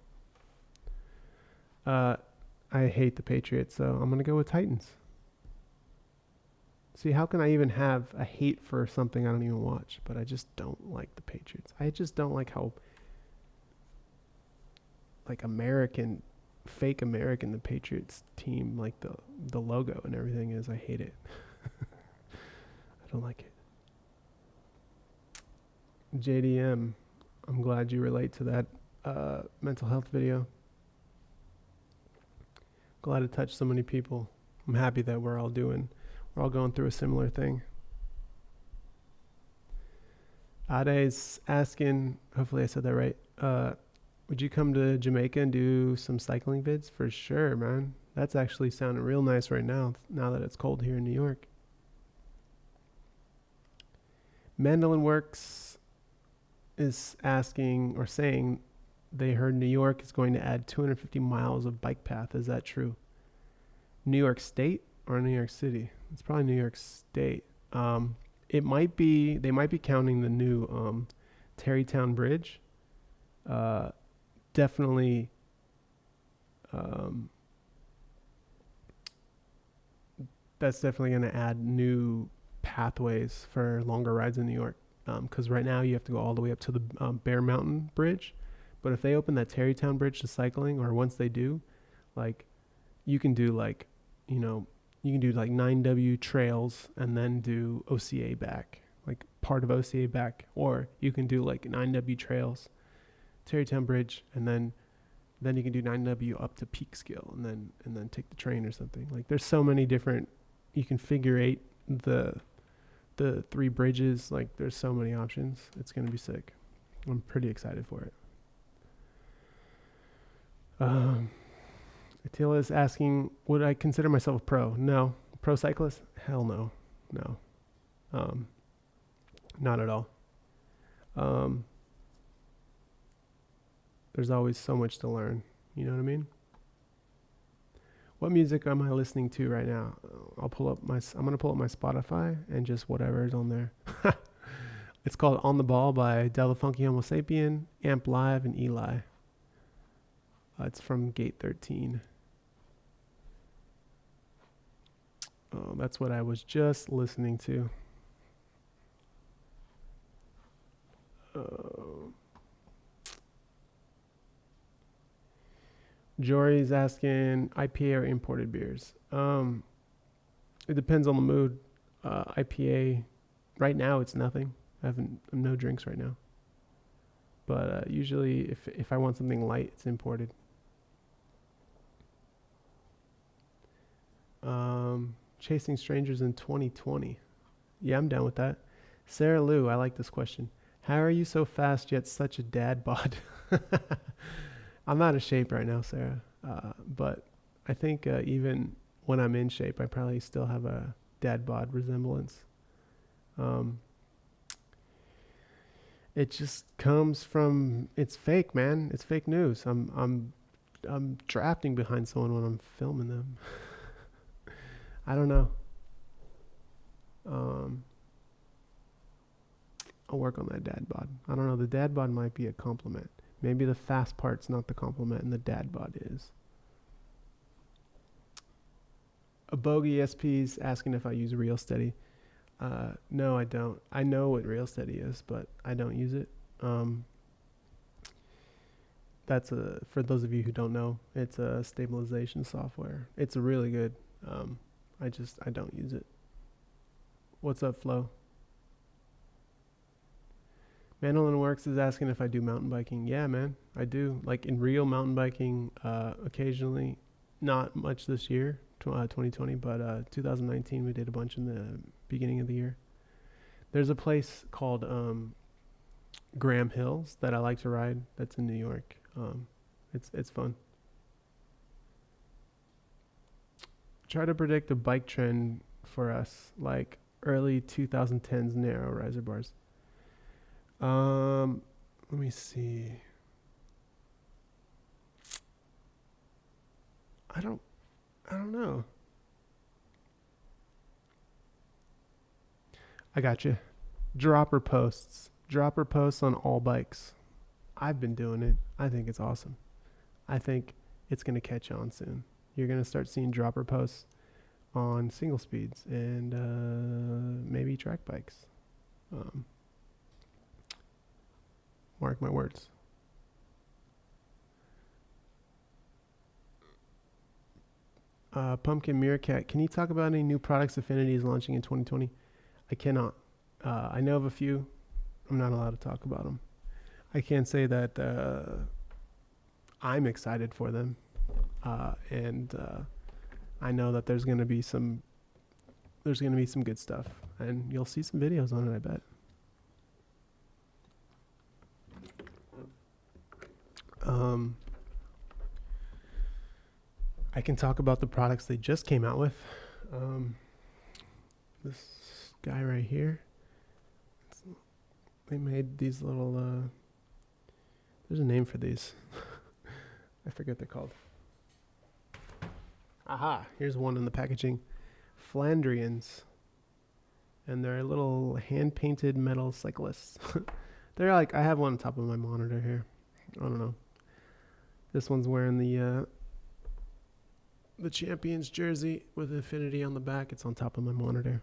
I hate the Patriots, so I'm going to go with Titans. See, how can I even have a hate for something I don't even watch? But I just don't like the Patriots. I just don't like how, like, fake American the Patriots team, like the logo and everything is. I hate it. I don't like it. JDM, I'm glad you relate to that mental health video. Glad it touched so many people. I'm happy that we're all going through a similar thing. Ade's asking, hopefully I said that right, would you come to Jamaica and do some cycling vids? For sure, man. That's actually sounding real nice right now that it's cold here in New York. Mandolin Works is asking or saying they heard New York is going to add 250 miles of bike path. Is that true? New York State or New York City? It's probably New York State. It might be, they might be counting the new Tarrytown Bridge. Definitely that's definitely going to add new pathways for longer rides in New York, because right now you have to go all the way up to the Bear Mountain Bridge, but if they open that Tarrytown Bridge to cycling, or once they do, like, you can do like, you know, you can do like 9W trails and then do OCA back, like part of OCA back, or you can do like 9W trails, Tarrytown Bridge, and then you can do 9W up to Peekskill, and then take the train or something. Like, there's so many different, you can figure eight the 3 bridges. Like, there's so many options. It's gonna be sick. I'm pretty excited for it. Attila is asking, would I consider myself a pro? No. Pro cyclist? Hell no. No. Not at all. There's always so much to learn. You know what I mean? What music am I listening to right now? I'm gonna pull up my Spotify and just whatever is on there. It's called On the Ball by Della Funky Homo Sapien, Amp Live, and Eli. It's from Gate 13. That's what I was just listening to. Jory's asking IPA or imported beers. It depends on the mood. IPA, right now it's nothing. I have no drinks right now. But usually if I want something light, it's imported. Chasing strangers in 2020. Yeah, I'm down with that. Sarah Lou, I like this question. How are you so fast yet such a dad bod? I'm out of shape right now, Sarah. But I think even when I'm in shape, I probably still have a dad bod resemblance. It just comes from, it's fake, man. It's fake news. I'm drafting behind someone when I'm filming them. I don't know. I'll work on that dad bod. I don't know. The dad bod might be a compliment. Maybe the fast part's not the compliment and the dad bod is. A bogey SP's asking if I use Real Steady. No, I don't. I know what Real Steady is, but I don't use it. That's for those of you who don't know, it's a stabilization software. It's really good. I don't use it. What's up, Flo? Mandolin Works is asking if I do mountain biking. Yeah, man, I do. Like in real mountain biking, occasionally. Not much this year, 2020, but 2019 we did a bunch in the beginning of the year. There's a place called Graham Hills that I like to ride. That's in New York. It's fun. Try to predict a bike trend for us, like early 2010s narrow riser bars. Let me see. I don't know. I got you. Dropper posts on all bikes. I've been doing it. I think it's awesome. I think it's going to catch on soon. You're going to start seeing dropper posts on single speeds and maybe track bikes. Mark my words. Pumpkin Meerkat, can you talk about any new products Affinity is launching in 2020? I cannot. I know of a few. I'm not allowed to talk about them. I can say that I'm excited for them. And I know that there's going to be some good stuff. And you'll see some videos on it, I bet. I can talk about the products they just came out with. This guy right here. They made these little, there's a name for these. I forget what they're called. Aha, here's one in the packaging. Flandrians. And they're little hand-painted metal cyclists. They're like, I have one on top of my monitor here. I don't know. This one's wearing the Champions jersey with Affinity on the back. It's on top of my monitor.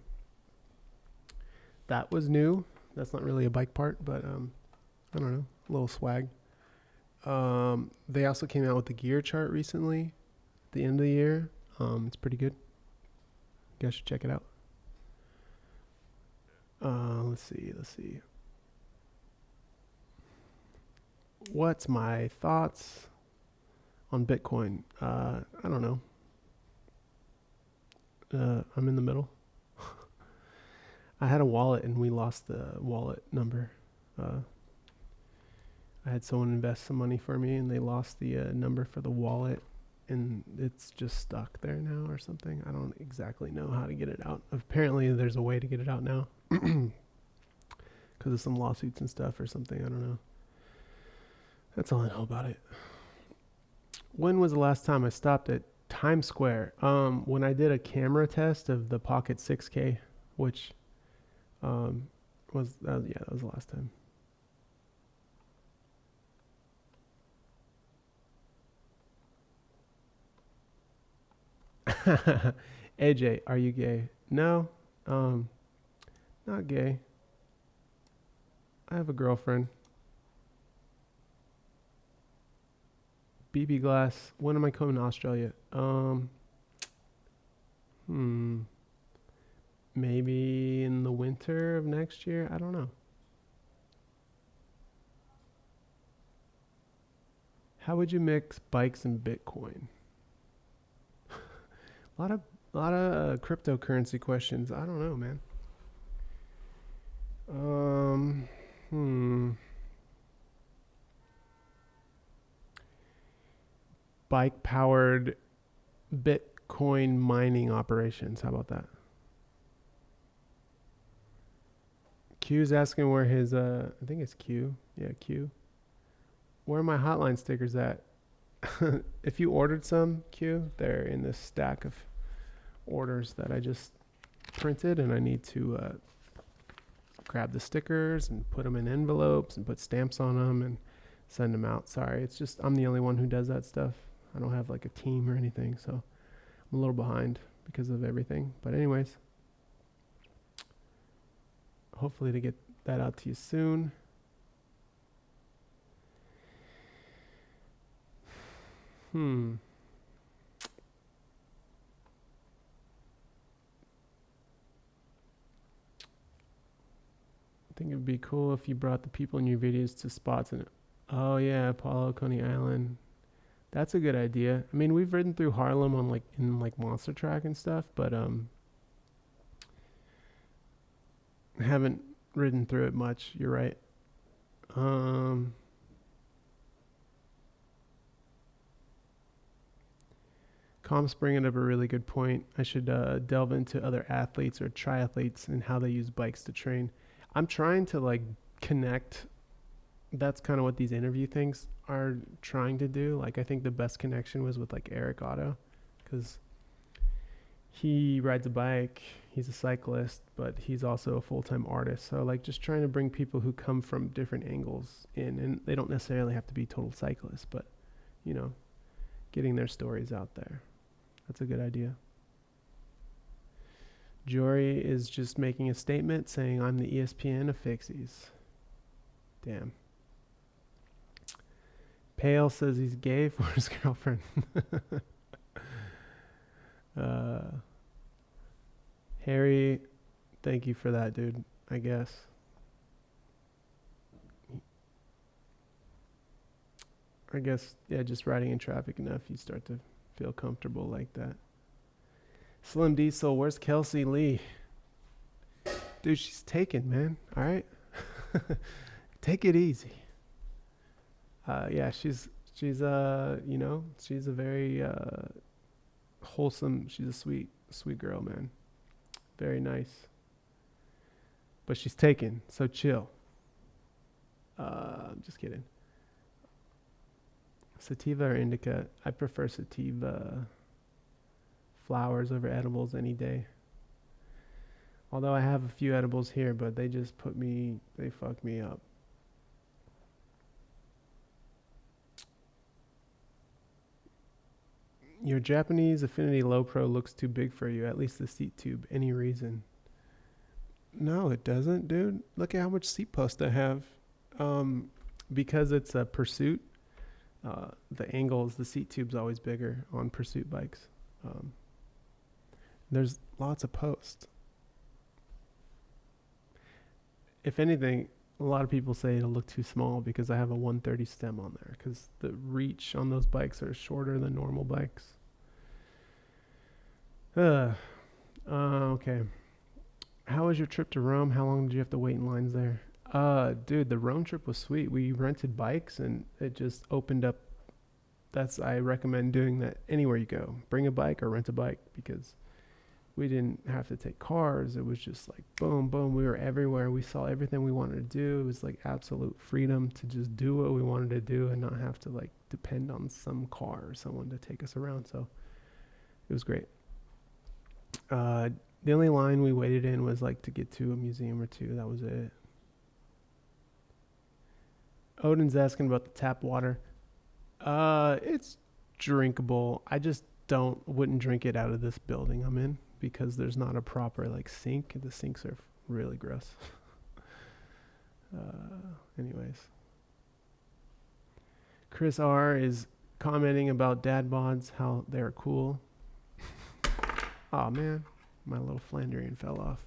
That was new. That's not really a bike part, but I don't know, a little swag. They also came out with the gear chart recently, at the end of the year. It's pretty good. You guys should check it out. Let's see. What's my thoughts on Bitcoin? I don't know. I'm in the middle. I had a wallet and we lost the wallet number. I had someone invest some money for me and they lost the number for the wallet and it's just stuck there now or something. I don't exactly know how to get it out. Apparently there's a way to get it out now, because of some lawsuits and stuff or something. I don't know. That's all I know about it. When was the last time I stopped at Times Square? When I did a camera test of the Pocket 6K, which that was the last time. AJ, are you gay? No, not gay. I have a girlfriend. BB Glass. When am I coming to Australia? Maybe in the winter of next year. I don't know. How would you mix bikes and Bitcoin? a lot of cryptocurrency questions. I don't know, man. Bike powered Bitcoin mining operations. How about that? Q's asking where his I think it's Q. Yeah, Q. Where are my hotline stickers at? If you ordered some, Q, they're in this stack of orders that I just printed, and I need to grab the stickers and put them in envelopes and put stamps on them and send them out. Sorry, it's just I'm the only one who does that stuff. I don't have like a team or anything, so I'm a little behind because of everything. But anyways, hopefully to get that out to you soon. I think it would be cool if you brought the people in your videos to spots in it. Oh yeah, Apollo, Coney Island. That's a good idea. I mean, we've ridden through Harlem on in Monster Track and stuff, but haven't ridden through it much. You're right. Comp's bringing up a really good point. I should delve into other athletes or triathletes and how they use bikes to train. I'm trying to connect. That's kind of what these interview things are trying to do. I think the best connection was with Eric Otto, because he rides a bike. He's a cyclist, but he's also a full-time artist. So just trying to bring people who come from different angles in, and they don't necessarily have to be total cyclists, but getting their stories out there. That's a good idea. Jory is just making a statement saying, I'm the ESPN of fixies. Damn. Pale says he's gay for his girlfriend. Harry, thank you for that, dude, I guess. Yeah, just riding in traffic enough, you start to feel comfortable like that. Slim Diesel, where's Kelsey Lee? Dude, she's taken, man. All right. Take it easy. Yeah, she's she's a very wholesome, she's a sweet girl, man. Very nice. But she's taken, so chill. I'm just kidding. Sativa or indica? I prefer sativa. Flowers over edibles any day. Although I have a few edibles here, but they fuck me up. Your Japanese Affinity Low Pro looks too big for you, at least the seat tube. Any reason? No, it doesn't, dude. Look at how much seat post I have. Because it's a Pursuit, the angles, the seat tube's always bigger on Pursuit bikes. There's lots of post. If anything, a lot of people say it'll look too small because I have a 130 stem on there, because the reach on those bikes are shorter than normal bikes. Okay. How was your trip to Rome? How long did you have to wait in lines there? Dude, the Rome trip was sweet. We rented bikes and it just opened up. I recommend doing that anywhere you go. Bring a bike or rent a bike, because We didn't have to take cars. It was just like boom, boom. We were everywhere. We saw everything we wanted to do. It was like absolute freedom to just do what we wanted to do and not have to like depend on some car or someone to take us around. So it was great. The only line we waited in was like to get to a museum or two. That was it. Odin's asking about the tap water. It's drinkable. I just wouldn't drink it out of this building I'm in because there's not a proper like sink. The sinks are really gross. Anyways. Chris R is commenting about dad bods, how they're cool. Oh man, my little Flanderian fell off.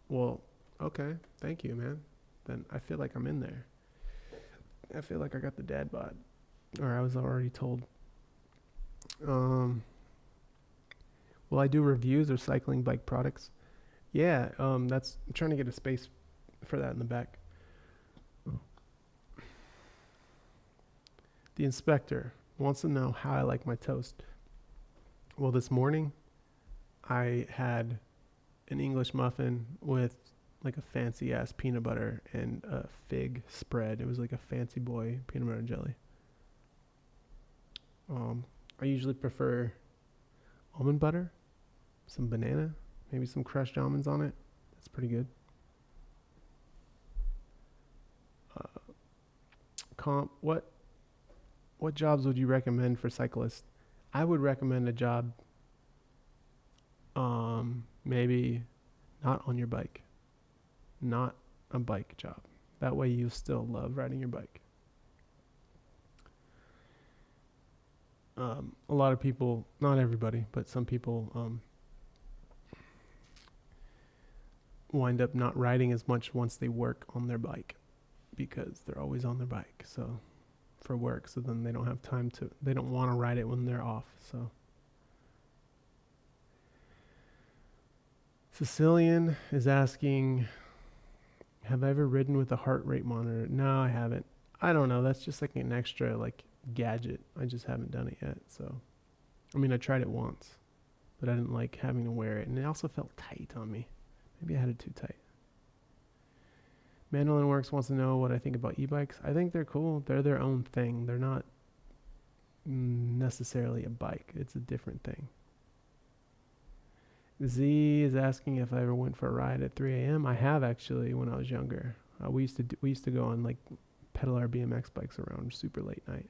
Well, okay, thank you, man. Then I feel like I'm in there. I feel like I got the dad bod, or I was already told. Will I do reviews of cycling bike products? Yeah, I'm trying to get a space for that in the back. The inspector wants to know how I like my toast. Well, this morning I had an English muffin with like a fancy ass peanut butter and a fig spread. It was like a fancy boy peanut butter and jelly. I usually prefer almond butter, some banana, maybe some crushed almonds on it. That's pretty good. What jobs would you recommend for cyclists? I would recommend a job maybe not on your bike. Not a bike job. That way you still love riding your bike. A lot of people, not everybody, but some people wind up not riding as much once they work on their bike because they're always on their bike. So for work, so then they don't have time to, they don't want to ride it when they're off. So Sicilian is asking, have I ever ridden with a heart rate monitor? No, I haven't. I don't know. That's just like an extra like gadget. I just haven't done it yet. So, I mean, I tried it once, but I didn't like having to wear it. And it also felt tight on me. Maybe I had it too tight. Mandolin Works wants to know what I think about e-bikes. I think they're cool. They're their own thing. They're not necessarily a bike. It's a different thing. Z is asking if I ever went for a ride at 3 a.m. I have actually when I was younger. We used to go on like pedal our BMX bikes around super late night.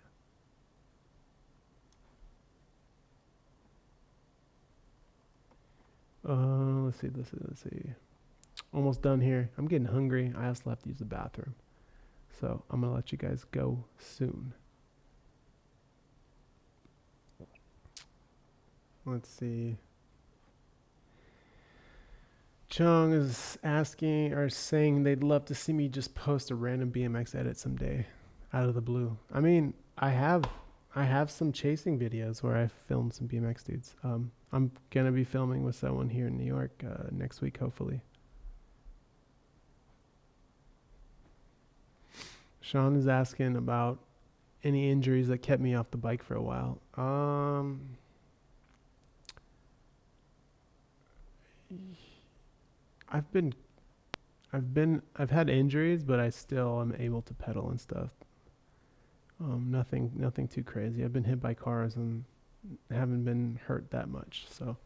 Let's see. Almost done here. I'm getting hungry. I also have to use the bathroom. So I'm going to let you guys go soon. Let's see. Chung is asking or saying they'd love to see me just post a random BMX edit someday out of the blue. I mean, I have some chasing videos where I filmed some BMX dudes. I'm going to be filming with someone here in New York next week, hopefully. Sean is asking about any injuries that kept me off the bike for a while. I've had injuries, but I still am able to pedal and stuff. Nothing too crazy. I've been hit by cars and haven't been hurt that much. So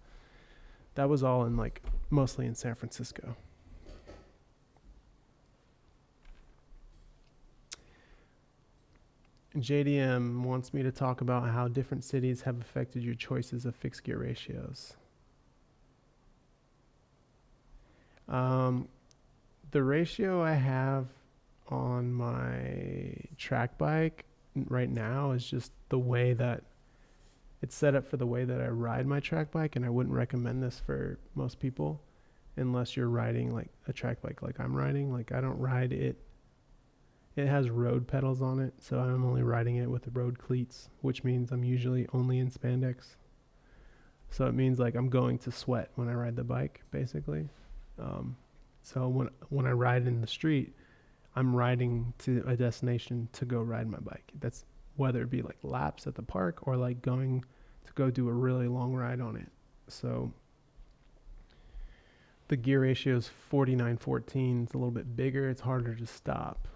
that was all in like mostly in San Francisco. JDM wants me to talk about how different cities have affected your choices of fixed gear ratios. The ratio I have on my track bike right now is just the way that it's set up for the way that I ride my track bike, and I wouldn't recommend this for most people unless you're riding like a track bike like I'm riding. Like I don't ride it. It has road pedals on it, so I'm only riding it with the road cleats, which means I'm usually only in spandex. So it means like I'm going to sweat when I ride the bike, basically. So when I ride in the street, I'm riding to a destination to go ride my bike. That's whether it be like laps at the park or like going to go do a really long ride on it. So the gear ratio is 49-14. It's a little bit bigger. It's harder to stop.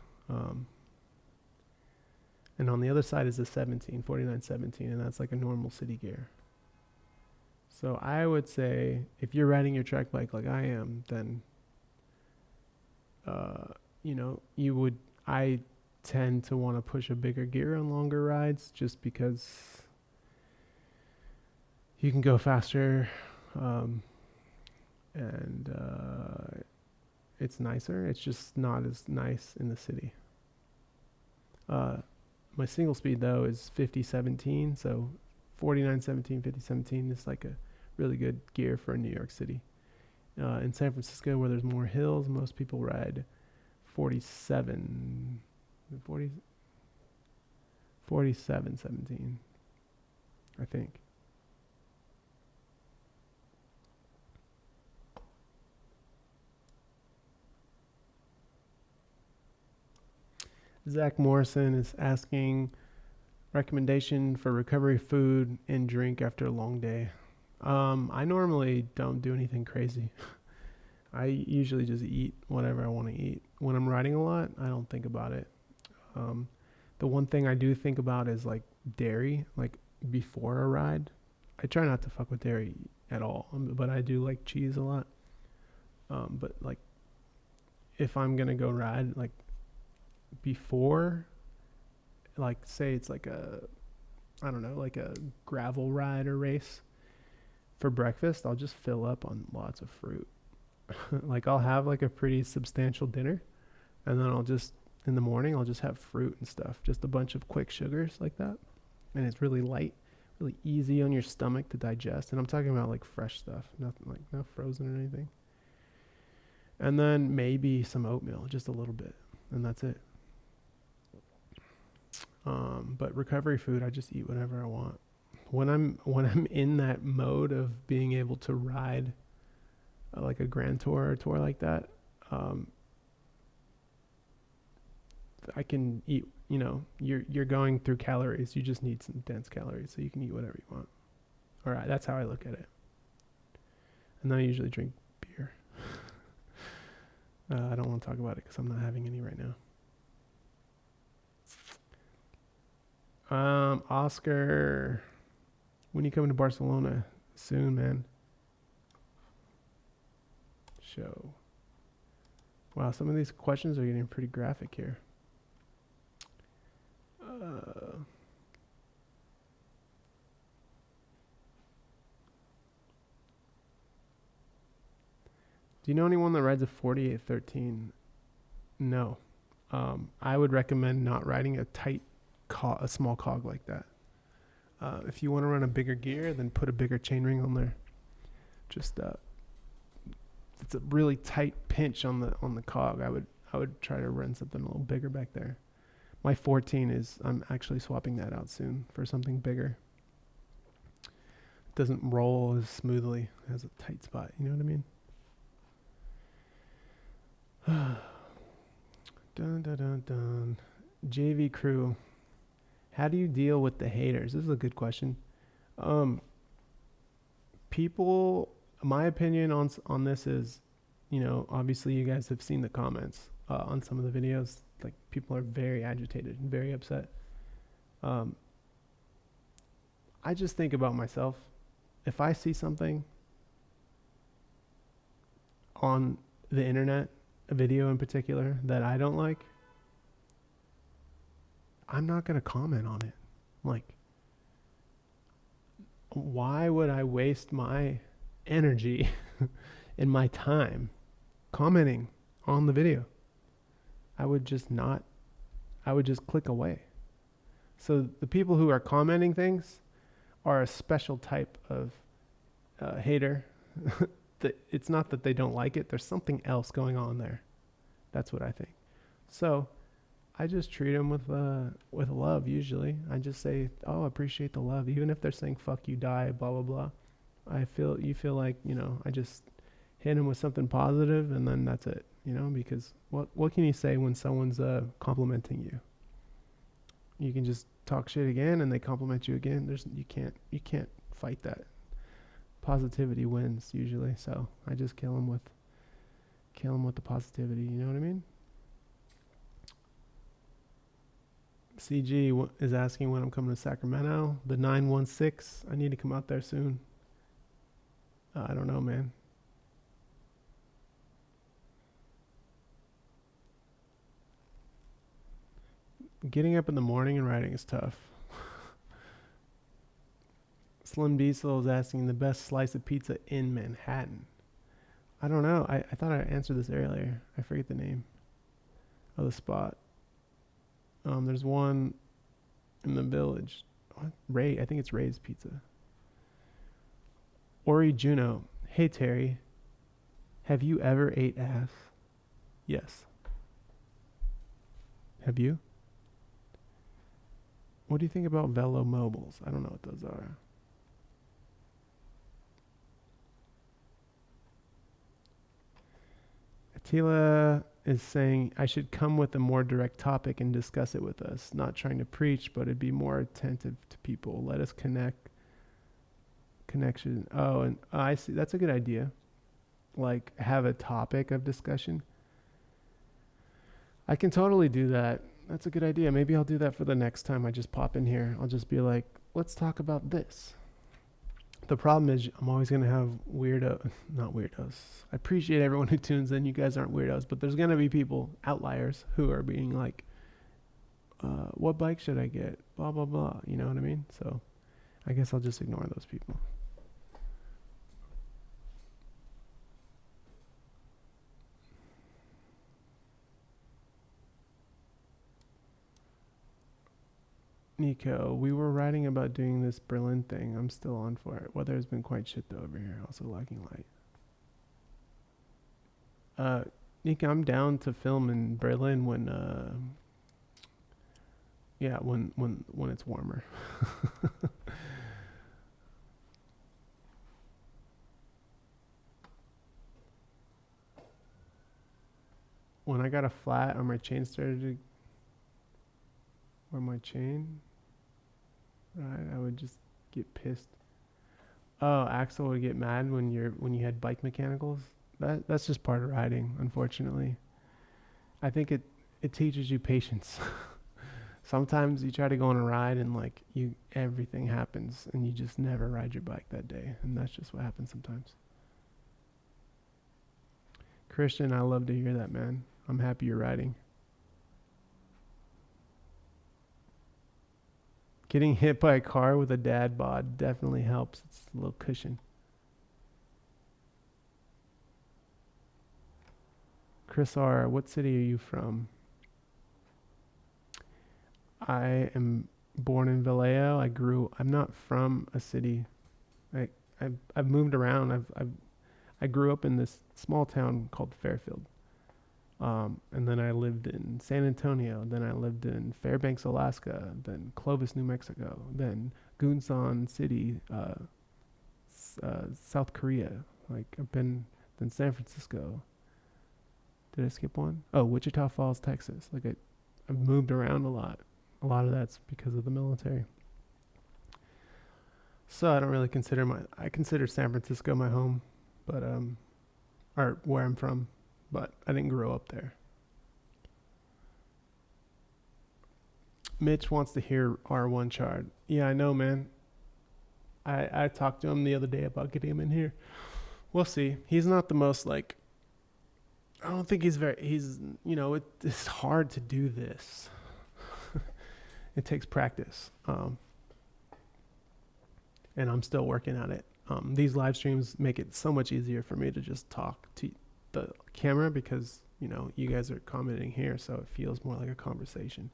And on the other side is the 49-17, and that's like a normal city gear. So I would say if you're riding your track bike like I am, then I tend to want to push a bigger gear on longer rides just because you can go faster, and it's nicer. It's just not as nice in the city. My single speed though is 50-17, so 49-17, 50-17 is like a really good gear for New York City. In San Francisco, where there's more hills, most people ride 47-17, I think. Zach Morrison is asking recommendation for recovery food and drink after a long day. I normally don't do anything crazy. I usually just eat whatever I want to eat. When I'm riding a lot, I don't think about it. The one thing I do think about is like dairy, like before a ride. I try not to fuck with dairy at all, but I do like cheese a lot. But like if I'm going to go ride, like before, like say it's like like a gravel ride or race, for breakfast I'll just fill up on lots of fruit. Like I'll have like a pretty substantial dinner, and then in the morning I'll just have fruit and stuff, just a bunch of quick sugars like that, and it's really light, really easy on your stomach to digest. And I'm talking about like fresh stuff, nothing like not frozen or anything. And then maybe some oatmeal, just a little bit, and that's it. But recovery food, I just eat whatever I want. When I'm in that mode of being able to ride like a Grand Tour or a tour like that, I can eat. You're going through calories. You just need some dense calories, so you can eat whatever you want. All right, that's how I look at it. And then I usually drink beer. I don't want to talk about it because I'm not having any right now. Oscar, when you coming to Barcelona? Soon, man. Show. Wow, some of these questions are getting pretty graphic here. Do you know anyone that rides a 4813? No. I would recommend not riding a small cog like that. If you want to run a bigger gear, then put a bigger chainring on there. Just it's a really tight pinch on the cog. I would try to run something a little bigger back there. My 14 I'm actually swapping that out soon for something bigger. It doesn't roll as smoothly. It has a tight spot. You know what I mean? Dun dun dun dun. JV Crew. How do you deal with the haters? This is a good question. People, my opinion on this is, obviously you guys have seen the comments on some of the videos. Like people are very agitated and very upset. I just think about myself. If I see something on the internet, a video in particular that I don't like, I'm not going to comment on it. Like, why would I waste my energy and my time commenting on the video? I would just click away. So the people who are commenting things are a special type of hater. It's not that they don't like it. There's something else going on there. That's what I think. So I just treat them with love. Usually I just say, oh, I appreciate the love. Even if they're saying, fuck you, die, blah, blah, blah. You feel like, I just hit them with something positive, and then that's it, because what can you say when someone's complimenting you? You can just talk shit again and they compliment you again. You can't fight that. Positivity wins usually, so I just kill him with the positivity. You know what I mean? CG is asking when I'm coming to Sacramento. The 916. I need to come out there soon. I don't know, man. Getting up in the morning and writing is tough. Slim Diesel is asking the best slice of pizza in Manhattan. I don't know. I thought I answered this earlier. I forget the name of the spot. There's one in the Village. What? Ray. I think it's Ray's Pizza. Ori Juno. Hey, Terry. Have you ever ate ass? Yes. Have you? What do you think about Velo Mobiles? I don't know what those are. Attila is saying I should come with a more direct topic and discuss it with us. Not trying to preach, but it'd be more attentive to people. Let us connection. Oh, and I see. That's a good idea. Like have a topic of discussion. I can totally do that. That's a good idea. Maybe I'll do that for the next time I just pop in here. I'll just be like, let's talk about this. The problem is I'm always going to have not weirdos. I appreciate everyone who tunes in. You guys aren't weirdos, but there's going to be people, outliers, who are being like, what bike should I get? Blah, blah, blah. You know what I mean? So I guess I'll just ignore those people. Nico, we were writing about doing this Berlin thing. I'm still on for it. Weather has been quite shit though over here. Also lacking light. Nico, I'm down to film in Berlin when it's warmer. When I got a flat on my chain right, I would just get pissed. Oh, Axel would get mad when you had bike mechanicals. That's just part of riding, unfortunately. I think it teaches you patience. Sometimes you try to go on a ride and like everything happens and you just never ride your bike that day, and that's just what happens sometimes. Christian, I love to hear that, man. I'm happy you're riding. Getting hit by a car with a dad bod definitely helps. It's a little cushion. Chris R., what city are you from? I am born in Vallejo. I'm not from a city. I've moved around. I grew up in this small town called Fairfield. And then I lived in San Antonio. Then I lived in Fairbanks, Alaska. Then Clovis, New Mexico. Then Gunsan City, South Korea. Like I've been in San Francisco. Did I skip one? Oh, Wichita Falls, Texas. Like I've moved around a lot. A lot of that's because of the military. So I don't really I consider San Francisco my home, but or where I'm from, but I didn't grow up there. Mitch wants to hear R1 Chard. Yeah, I know, man. I talked to him the other day about getting him in here. We'll see. He's not the most like, I don't think it's hard to do this. It takes practice. And I'm still working at it. These live streams make it so much easier for me to just talk to the camera because, you guys are commenting here, so it feels more like a conversation.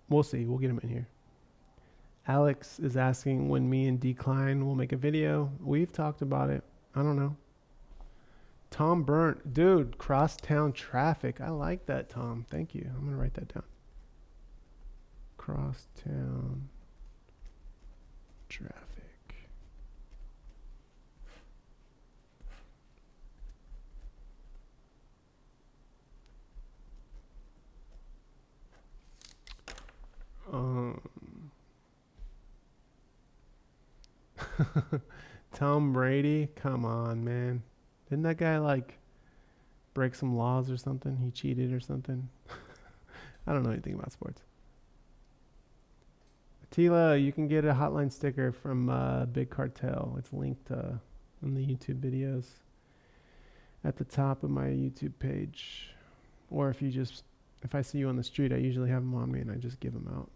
We'll see. We'll get him in here. Alex is asking when me and Decline will make a video. We've talked about it. I don't know. Tom Burnt. Dude, crosstown traffic. I like that, Tom. Thank you. I'm going to write that down. Crosstown traffic. Tom Brady, come on, man. Didn't that guy like break some laws or something? He cheated or something? I don't know anything about sports. Tila, you can get a hotline sticker from Big Cartel. It's linked in the YouTube videos at the top of my YouTube page. Or if I see you on the street, I usually have them on me and I just give them out.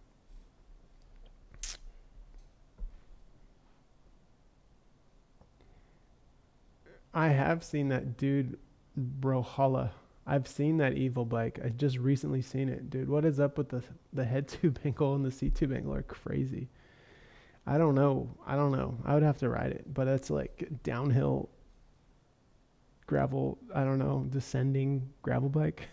I have seen that dude, Brohala. I've seen that evil bike. I just recently seen it, dude. What is up with the head tube angle and the seat tube angle are crazy. I don't know. I would have to ride it, but it's like downhill gravel. I don't know, descending gravel bike.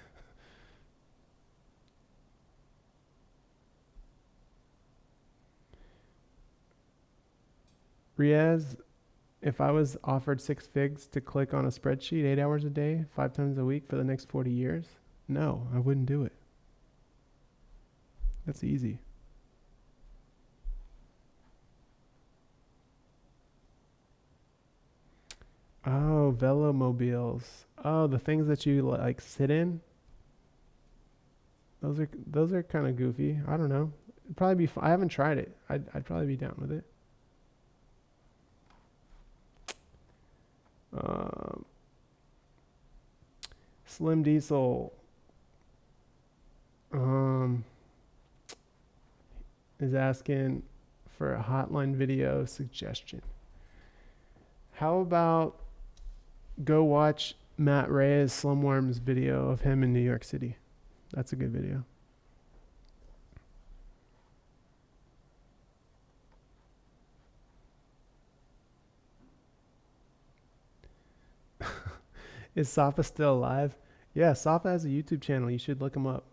Riaz, if I was offered 6 figs to click on a spreadsheet 8 hours a day, 5 times a week for the next 40 years, no, I wouldn't do it. That's easy. Oh, velomobiles. Oh, the things that you like sit in. Those are kind of goofy. I don't know. It'd probably be. I haven't tried it. I'd probably be down with it. Slim Diesel is asking for a hotline video suggestion. How about go watch Matt Reyes Slumworms video of him in New York City? That's a good video. Is Safa still alive? Yeah, Safa has a YouTube channel. You should look him up.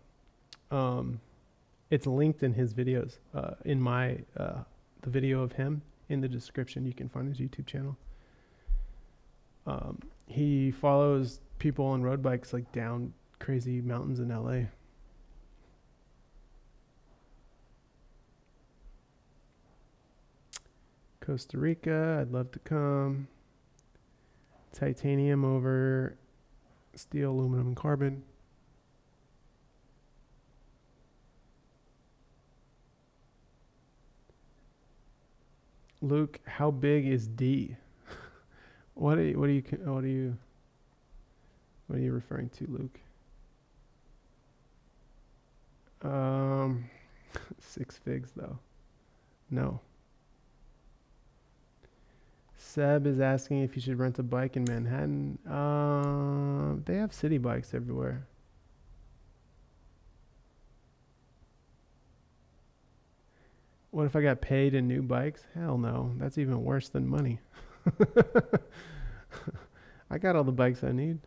It's linked in his videos. In my the video of him in the description, you can find his YouTube channel. He follows people on road bikes like down crazy mountains in LA. Costa Rica, I'd love to come. Titanium over steel, aluminum, and carbon. Luke, how big is D? What are you referring to, Luke? 6 figs though. No. Seb is asking if you should rent a bike in Manhattan. They have city bikes everywhere. What if I got paid in new bikes? Hell no. That's even worse than money. I got all the bikes I need.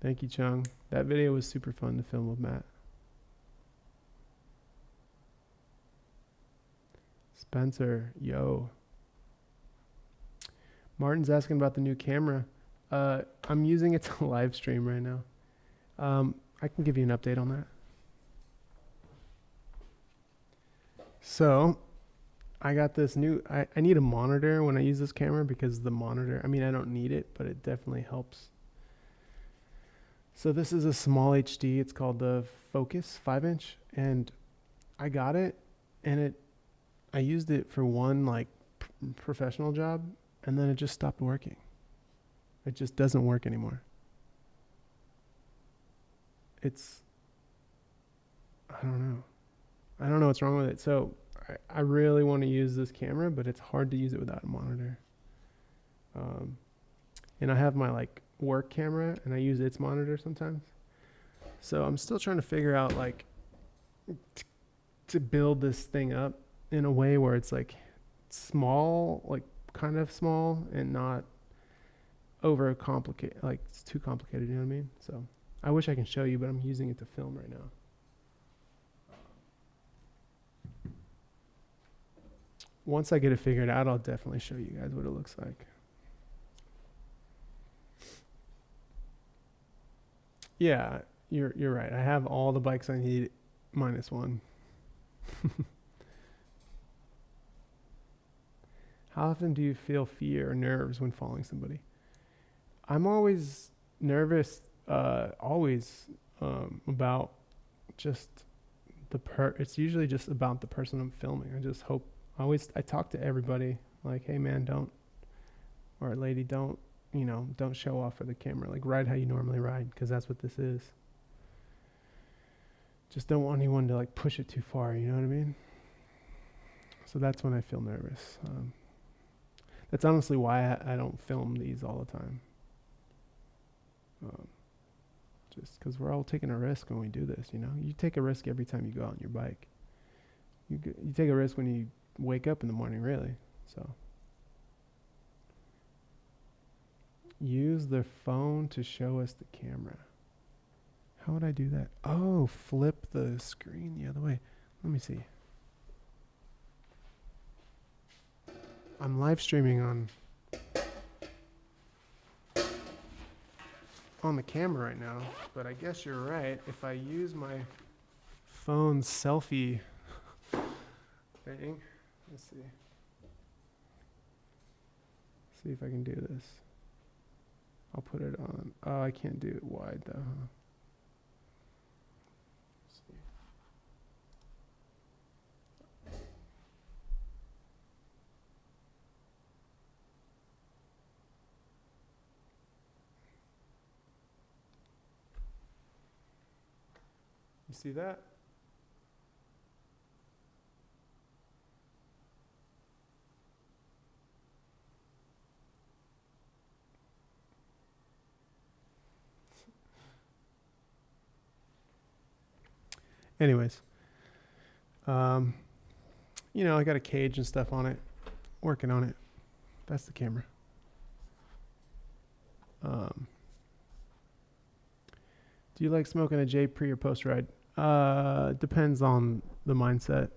Thank you, Chung. That video was super fun to film with Matt. Spencer, yo. Martin's asking about the new camera. I'm using it to live stream right now. I can give you an update on that. So, I got this new, I need a monitor when I use this camera because the monitor, I mean, I don't need it, but it definitely helps. So this is a small HD. It's called the Focus 5-inch, and I got it, and I used it for one like professional job, and then it just stopped working. It just doesn't work anymore. I don't know what's wrong with it. So I really want to use this camera, but it's hard to use it without a monitor. And I have my like work camera, and I use its monitor sometimes. So I'm still trying to figure out like to build this thing up in a way where it's like small, like kind of small, and not over complicated, like it's too complicated, you know what I mean? So I wish I can show you, but I'm using it to film right now. Once I get it figured out, I'll definitely show you guys what it looks like. Yeah, you're right. I have all the bikes I need -1. How often do you feel fear or nerves when following somebody? I'm always nervous, always about just it's usually just about the person I'm filming. I just hope, I talk to everybody like, hey man, don't, or lady, don't, don't show off for the camera. Like, ride how you normally ride, because that's what this is. Just don't want anyone to like push it too far, you know what I mean? So that's when I feel nervous. That's honestly why I don't film these all the time. Just because we're all taking a risk when we do this, You take a risk every time you go out on your bike. You take a risk when you wake up in the morning, really. So use their phone to show us the camera. How would I do that? Oh, flip the screen the other way. Let me see. I'm live streaming on the camera right now, but I guess you're right. If I use my phone selfie thing, let's see. See if I can do this. I'll put it on. Oh, I can't do it wide though. Huh? Let's see. You see that? Anyways, I got a cage and stuff on it, working on it. That's the camera. Do you like smoking a J pre or post ride? Depends on the mindset.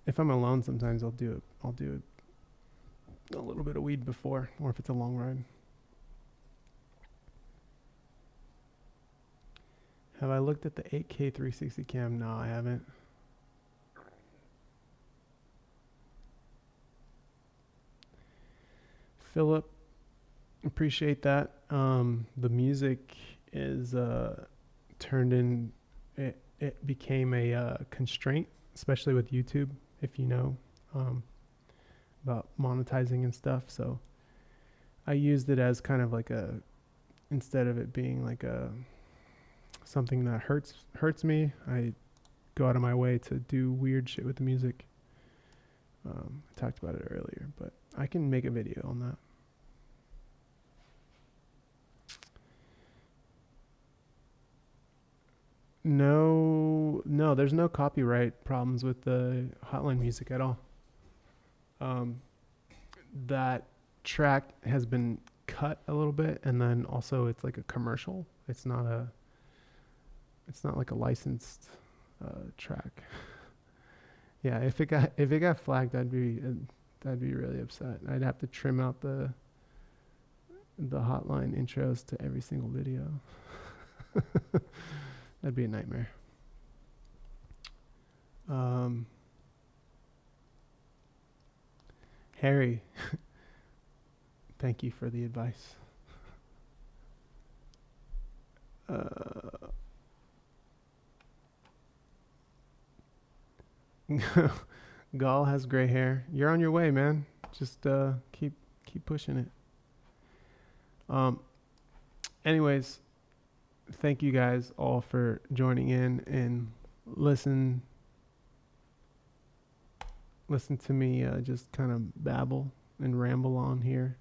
If I'm alone, sometimes I'll do a little bit of weed before, or if it's a long ride. Have I looked at the 8K 360 cam? No, I haven't. Philip, appreciate that. The music is turned in. It became a constraint, especially with YouTube, if you know about monetizing and stuff. So I used it as kind of like instead of it being like something that hurts me, I go out of my way to do weird shit with the music. I talked about it earlier, but I can make a video on that. No, there's no copyright problems with the Hotline music at all. That track has been cut a little bit, and then also it's like a commercial. It's not like a licensed track. Yeah, if it got flagged, I'd be really upset. I'd have to trim out the Hotline intros to every single video. That'd be a nightmare. Harry, thank you for the advice. Gall has gray hair. You're on your way, man. Just keep pushing it. Anyways, thank you guys all for joining in and listen to me just kind of babble and ramble on here.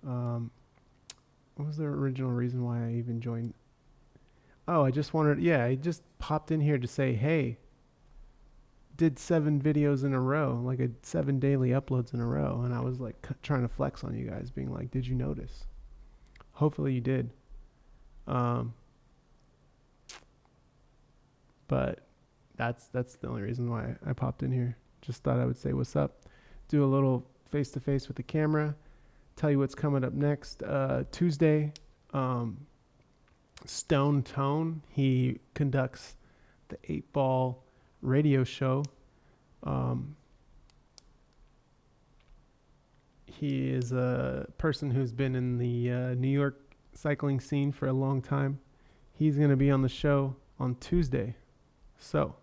What was the original reason why I even joined? Oh, I just popped in here to say, hey, did 7 videos in a row, like 7 daily uploads in a row, and I was like trying to flex on you guys, being like, did you notice? Hopefully you did. But that's the only reason why I popped in here. Just thought I would say what's up, do a little face-to-face with the camera, tell you what's coming up next Tuesday. Stone Tone. He conducts the 8 Ball radio show. He is a person who's been in the New York cycling scene for a long time. He's going to be on the show on Tuesday. So,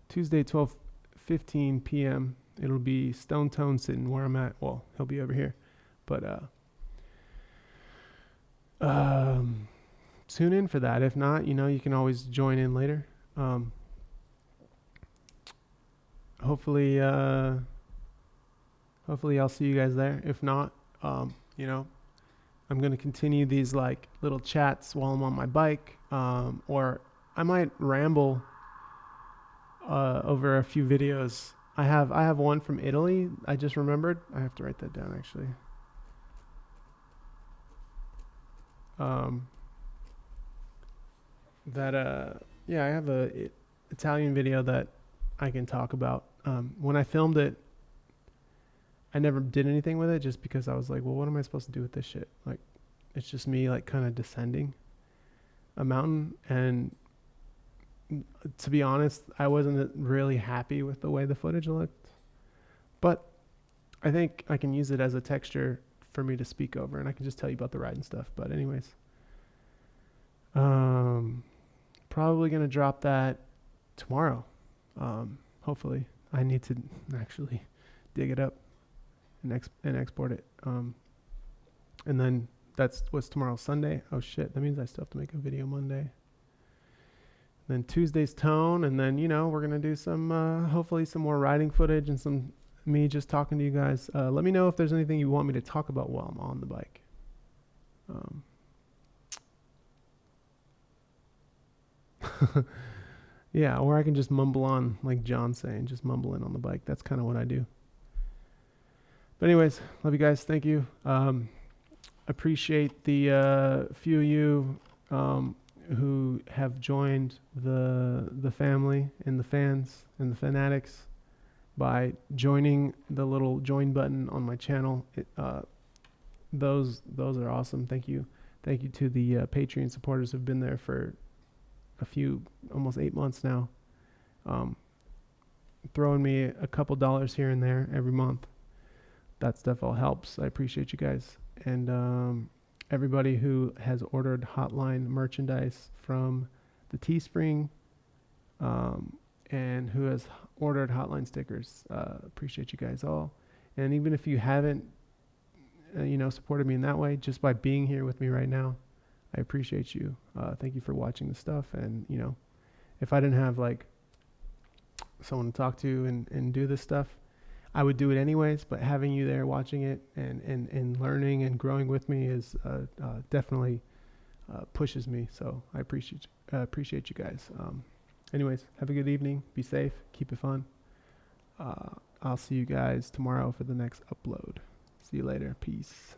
Tuesday, 12:15 p.m. It'll be Stone Tone sitting where I'm at. Well, he'll be over here. But tune in for that. If not, you can always join in later. Hopefully I'll see you guys there. If not, I'm going to continue these like little chats while I'm on my bike, or I might ramble over a few videos. I have one from Italy. I just remembered. I have to write that down actually. I have a Italian video that I can talk about. When I filmed it, I never did anything with it just because I was like, well, what am I supposed to do with this shit? Like, it's just me like kind of descending a mountain. And to be honest, I wasn't really happy with the way the footage looked. But I think I can use it as a texture for me to speak over, and I can just tell you about the ride and stuff. But anyways, probably going to drop that tomorrow. Hopefully. I need to actually dig it up and export it. And then what's tomorrow, Sunday? Oh shit, that means I still have to make a video Monday. Then Tuesday's Tone, and then we're gonna do some hopefully some more riding footage and some me just talking to you guys. Let me know if there's anything you want me to talk about while I'm on the bike. Yeah, or I can just mumble on like John's saying, just mumble in on the bike. That's kind of what I do. But anyways, love you guys. Thank you. Appreciate the few of you who have joined the family and the fans and the fanatics by joining the little join button on my channel. Those are awesome. Thank you. Thank you to the Patreon supporters who've been there for almost 8 months now. Throwing me a couple dollars here and there every month. That stuff all helps. I appreciate you guys. And everybody who has ordered Hotline merchandise from the Teespring, and who has ordered Hotline stickers. Appreciate you guys all. And even if you haven't, supported me in that way, just by being here with me right now, I appreciate you. Thank you for watching the stuff. And, if I didn't have like someone to talk to and do this stuff, I would do it anyways. But having you there watching it and learning and growing with me is definitely pushes me. So I appreciate you guys. Anyways, have a good evening. Be safe. Keep it fun. I'll see you guys tomorrow for the next upload. See you later. Peace.